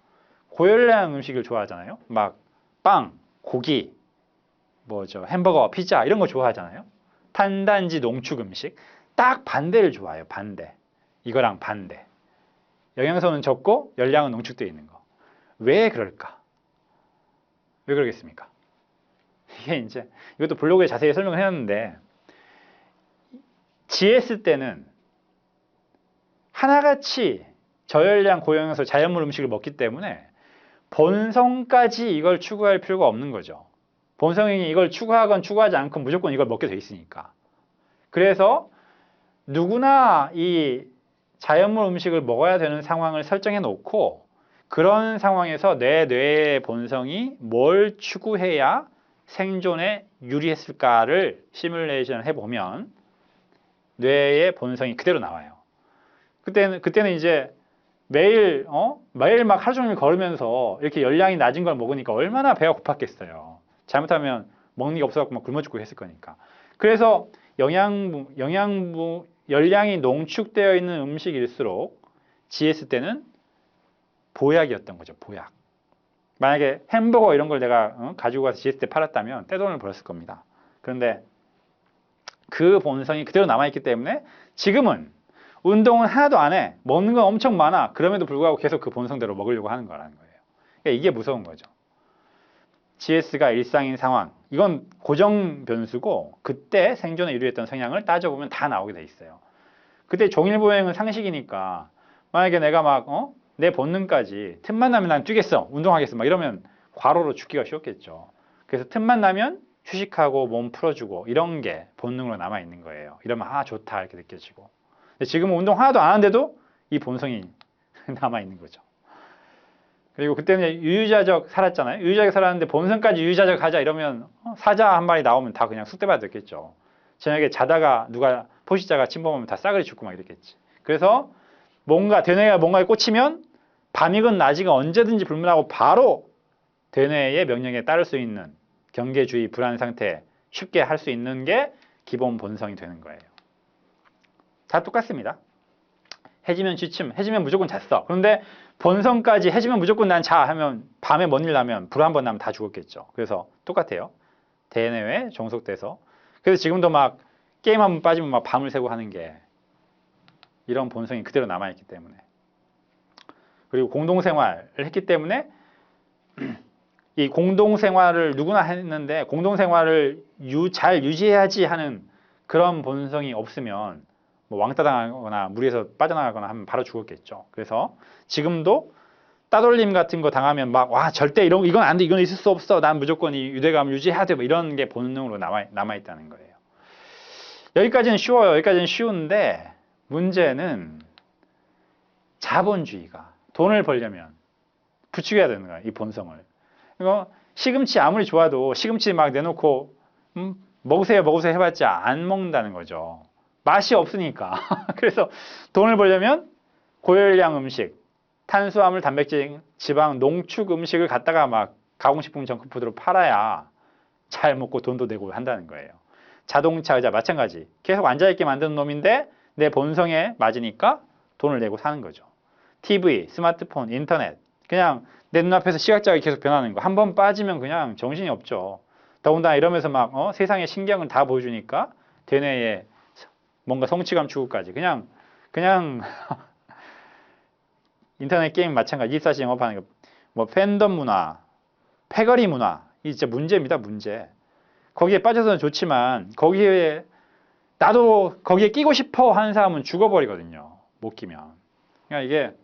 고열량 음식을 좋아하잖아요. 막 빵, 고기, 햄버거, 피자 이런 거 좋아하잖아요. 탄단지, 농축 음식. 딱 반대를 좋아해요. 반대. 이거랑 반대. 영양소는 적고 열량은 농축되어 있는 거. 왜 그럴까? 왜 그러겠습니까? 이게 이제 이것도 블로그에 자세히 설명을 해놨는데 GS 때는 하나같이 저열량, 고영양소, 자연물 음식을 먹기 때문에 본성까지 이걸 추구할 필요가 없는 거죠. 본성이 이걸 추구하건 추구하지 않건 무조건 이걸 먹게 돼 있으니까. 그래서 누구나 이 자연물 음식을 먹어야 되는 상황을 설정해 놓고 그런 상황에서 내 뇌의 본성이 뭘 추구해야 생존에 유리했을까를 시뮬레이션을 해보면 뇌의 본성이 그대로 나와요. 그때는 이제 매일 막 하루 종일 걸으면서 이렇게 열량이 낮은 걸 먹으니까 얼마나 배가 고팠겠어요. 잘못하면 먹는 게 없어갖고 막 굶어 죽고 했을 거니까. 그래서 열량이 농축되어 있는 음식일수록 GS 때는 보약이었던 거죠. 보약. 만약에 햄버거 이런 걸 내가 가지고 가서 GS 때 팔았다면 떼돈을 벌었을 겁니다. 그런데 그 본성이 그대로 남아있기 때문에 지금은 운동은 하나도 안 해. 먹는 건 엄청 많아. 그럼에도 불구하고 계속 그 본성대로 먹으려고 하는 거라는 거예요. 그러니까 이게 무서운 거죠. GS가 일상인 상황. 이건 고정 변수고 그때 생존에 유리했던 성향을 따져보면 다 나오게 돼 있어요. 그때 종일보행은 상식이니까 만약에 내가 막 내 본능까지 틈만 나면 난 뛰겠어. 운동하겠어. 막 이러면 과로로 죽기가 쉬웠겠죠. 그래서 틈만 나면 휴식하고 몸 풀어주고 이런 게 본능으로 남아있는 거예요. 이러면 좋다 이렇게 느껴지고. 근데 지금은 운동 하나도 안 하는데도 이 본성이 남아있는 거죠. 그리고 그때는 유유자적 살았잖아요. 유유자적 살았는데 본성까지 유유자적 하자 이러면 사자 한 마리 나오면 다 그냥 쑥대밭 됐겠죠. 저녁에 자다가 누가 포식자가 침범하면 다 싸그리 죽고 막 이랬겠지. 그래서 대뇌가 뭔가에 꽂히면 밤이건 낮이건 언제든지 불문하고 바로 대뇌의 명령에 따를 수 있는 경계주의 불안 상태 쉽게 할 수 있는 게 기본 본성이 되는 거예요. 다 똑같습니다. 해지면 지침, 해지면 무조건 잤어. 그런데 본성까지 해지면 무조건 난 자 하면 밤에 뭔 일 나면 불 한 번 나면 다 죽었겠죠. 그래서 똑같아요. 대뇌에 종속돼서. 그래서 지금도 막 게임 한 번 빠지면 막 밤을 새고 하는 게 이런 본성이 그대로 남아있기 때문에. 그리고 공동생활을 했기 때문에 이 공동생활을 누구나 했는데 공동생활을 잘 유지해야지 하는 그런 본성이 없으면 뭐 왕따 당하거나 물에서 빠져나가거나 하면 바로 죽었겠죠. 그래서 지금도 따돌림 같은 거 당하면 막 절대 이건 안 돼. 이건 있을 수 없어. 난 무조건 이 유대감을 유지해야 돼. 뭐 이런 게 본능으로 남아있다는 거예요. 여기까지는 쉬워요. 여기까지는 쉬운데 문제는 자본주의가 돈을 벌려면 부추겨야 되는 거야. 이 본성을. 이거 시금치 아무리 좋아도 시금치 막 내놓고 먹으세요 먹으세요 해봤자 안 먹는다는 거죠. 맛이 없으니까. 그래서 돈을 벌려면 고열량 음식, 탄수화물, 단백질, 지방, 농축 음식을 갖다가 막 가공식품, 정크푸드로 팔아야 잘 먹고 돈도 내고 한다는 거예요. 자동차, 의자 마찬가지. 계속 앉아있게 만드는 놈인데 내 본성에 맞으니까 돈을 내고 사는 거죠. TV, 스마트폰, 인터넷. 그냥 내 눈앞에서 시각장애 계속 변하는 거. 한번 빠지면 그냥 정신이 없죠. 더군다나 이러면서 막 세상의 신경을 다 보여주니까 대뇌에 뭔가 성취감 추구까지. 그냥 인터넷 게임 마찬가지. 24시 영업하는 거. 뭐 팬덤 문화, 패거리 문화. 이 진짜 문제입니다. 문제. 거기에 빠져서는 좋지만 거기에 나도 거기에 끼고 싶어 하는 사람은 죽어버리거든요. 못 끼면. 그러니까 이게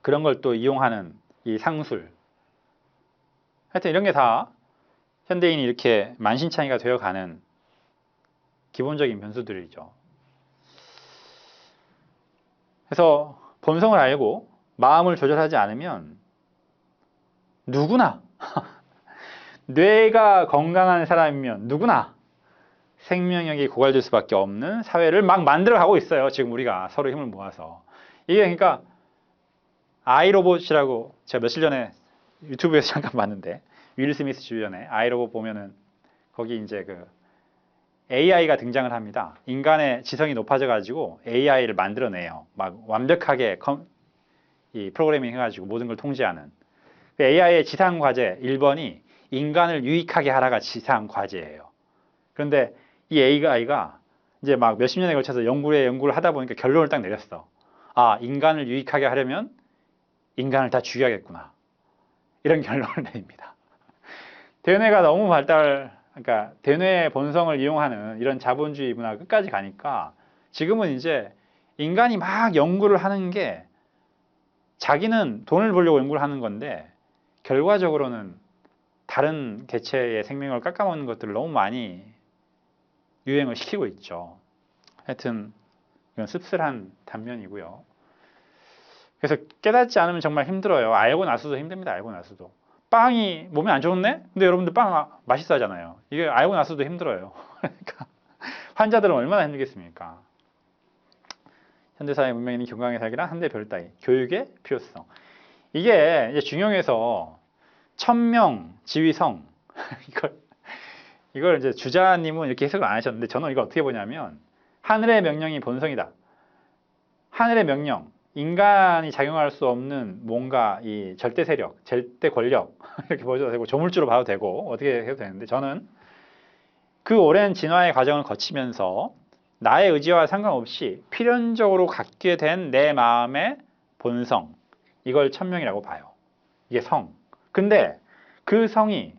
그런 걸 또 이용하는 이 상술. 하여튼 이런 게 다 현대인이 이렇게 만신창이가 되어가는 기본적인 변수들이죠. 그래서 본성을 알고 마음을 조절하지 않으면 누구나 뇌가 건강한 사람이면 누구나 생명력이 고갈될 수밖에 없는 사회를 막 만들어 가고 있어요. 지금 우리가 서로 힘을 모아서. 이게 그러니까 아이로봇이라고 제가 며칠 전에 유튜브에서 잠깐 봤는데 윌 스미스 주연의 아이로봇 보면은 거기 이제 그 AI가 등장을 합니다. 인간의 지성이 높아져 가지고 AI를 만들어내요. 막 완벽하게 이 프로그래밍 해가지고 모든 걸 통제하는. AI의 지상 과제 1번이 인간을 유익하게 하라가 지상 과제예요. 그런데 이 AI가 이제 막 몇십 년에 걸쳐서 연구를 하다 보니까 결론을 딱 내렸어. 아, 인간을 유익하게 하려면 인간을 다 죽여야겠구나. 이런 결론을 내립니다. 대뇌가 너무 그러니까 대뇌의 본성을 이용하는 이런 자본주의 문화가 끝까지 가니까 지금은 이제 인간이 막 연구를 하는 게 자기는 돈을 벌려고 연구를 하는 건데 결과적으로는 다른 개체의 생명을 깎아먹는 것들을 너무 많이 유행을 시키고 있죠. 하여튼 이건 씁쓸한 단면이고요. 그래서 깨닫지 않으면 정말 힘들어요. 알고 나서도 힘듭니다. 알고 나서도. 빵이 몸에 안 좋네? 근데 여러분들 빵 맛있어 하잖아요. 이게 알고 나서도 힘들어요. 그러니까 환자들은 얼마나 힘들겠습니까? 현대사회 문명이 있는 건강하게 살기란 한대 별 따위. 교육의 필요성. 이게 이제 중용에서 천명, 지위성 이걸 이제 주자님은 이렇게 해석을 안 하셨는데 저는 이거 어떻게 보냐면 하늘의 명령이 본성이다. 하늘의 명령, 인간이 작용할 수 없는 뭔가 이 절대 세력, 절대 권력 이렇게 보셔도 되고 조물주로 봐도 되고 어떻게 해도 되는데 저는 그 오랜 진화의 과정을 거치면서 나의 의지와 상관없이 필연적으로 갖게 된 내 마음의 본성, 이걸 천명이라고 봐요. 이게 성. 근데 그 성이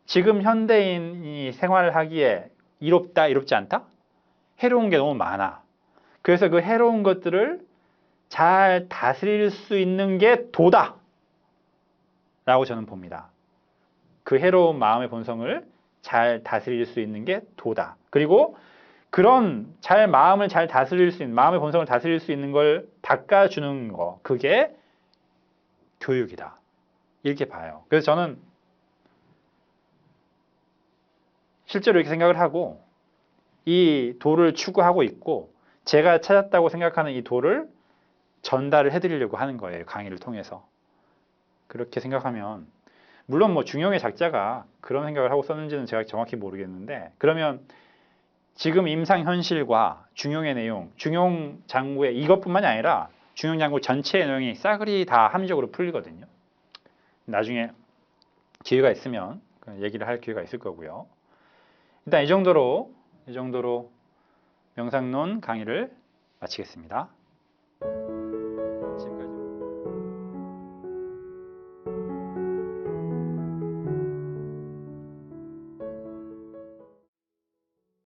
지금 현대인이 생활하기에 이롭다, 이롭지 않다? 해로운 게 너무 많아. 그래서 그 해로운 것들을 잘 다스릴 수 있는 게 도다 라고 저는 봅니다. 그 해로운 마음의 본성을 잘 다스릴 수 있는 게 도다. 그리고 그런 마음을 잘 다스릴 수 있는, 마음의 본성을 다스릴 수 있는 걸 닦아주는 거, 그게 교육이다. 이렇게 봐요. 그래서 저는 실제로 이렇게 생각을 하고 이 도를 추구하고 있고 제가 찾았다고 생각하는 이 도를 전달을 해드리려고 하는 거예요. 강의를 통해서. 그렇게 생각하면 물론 뭐 중용의 작자가 그런 생각을 하고 썼는지는 제가 정확히 모르겠는데 그러면 지금 임상현실과 중용의 내용, 중용장구의 이것뿐만이 아니라 중용장구 전체의 내용이 싸그리 다 합리적으로 풀리거든요. 나중에 기회가 있으면 얘기를 할 기회가 있을 거고요. 일단 이 정도로 명상론 강의를 마치겠습니다.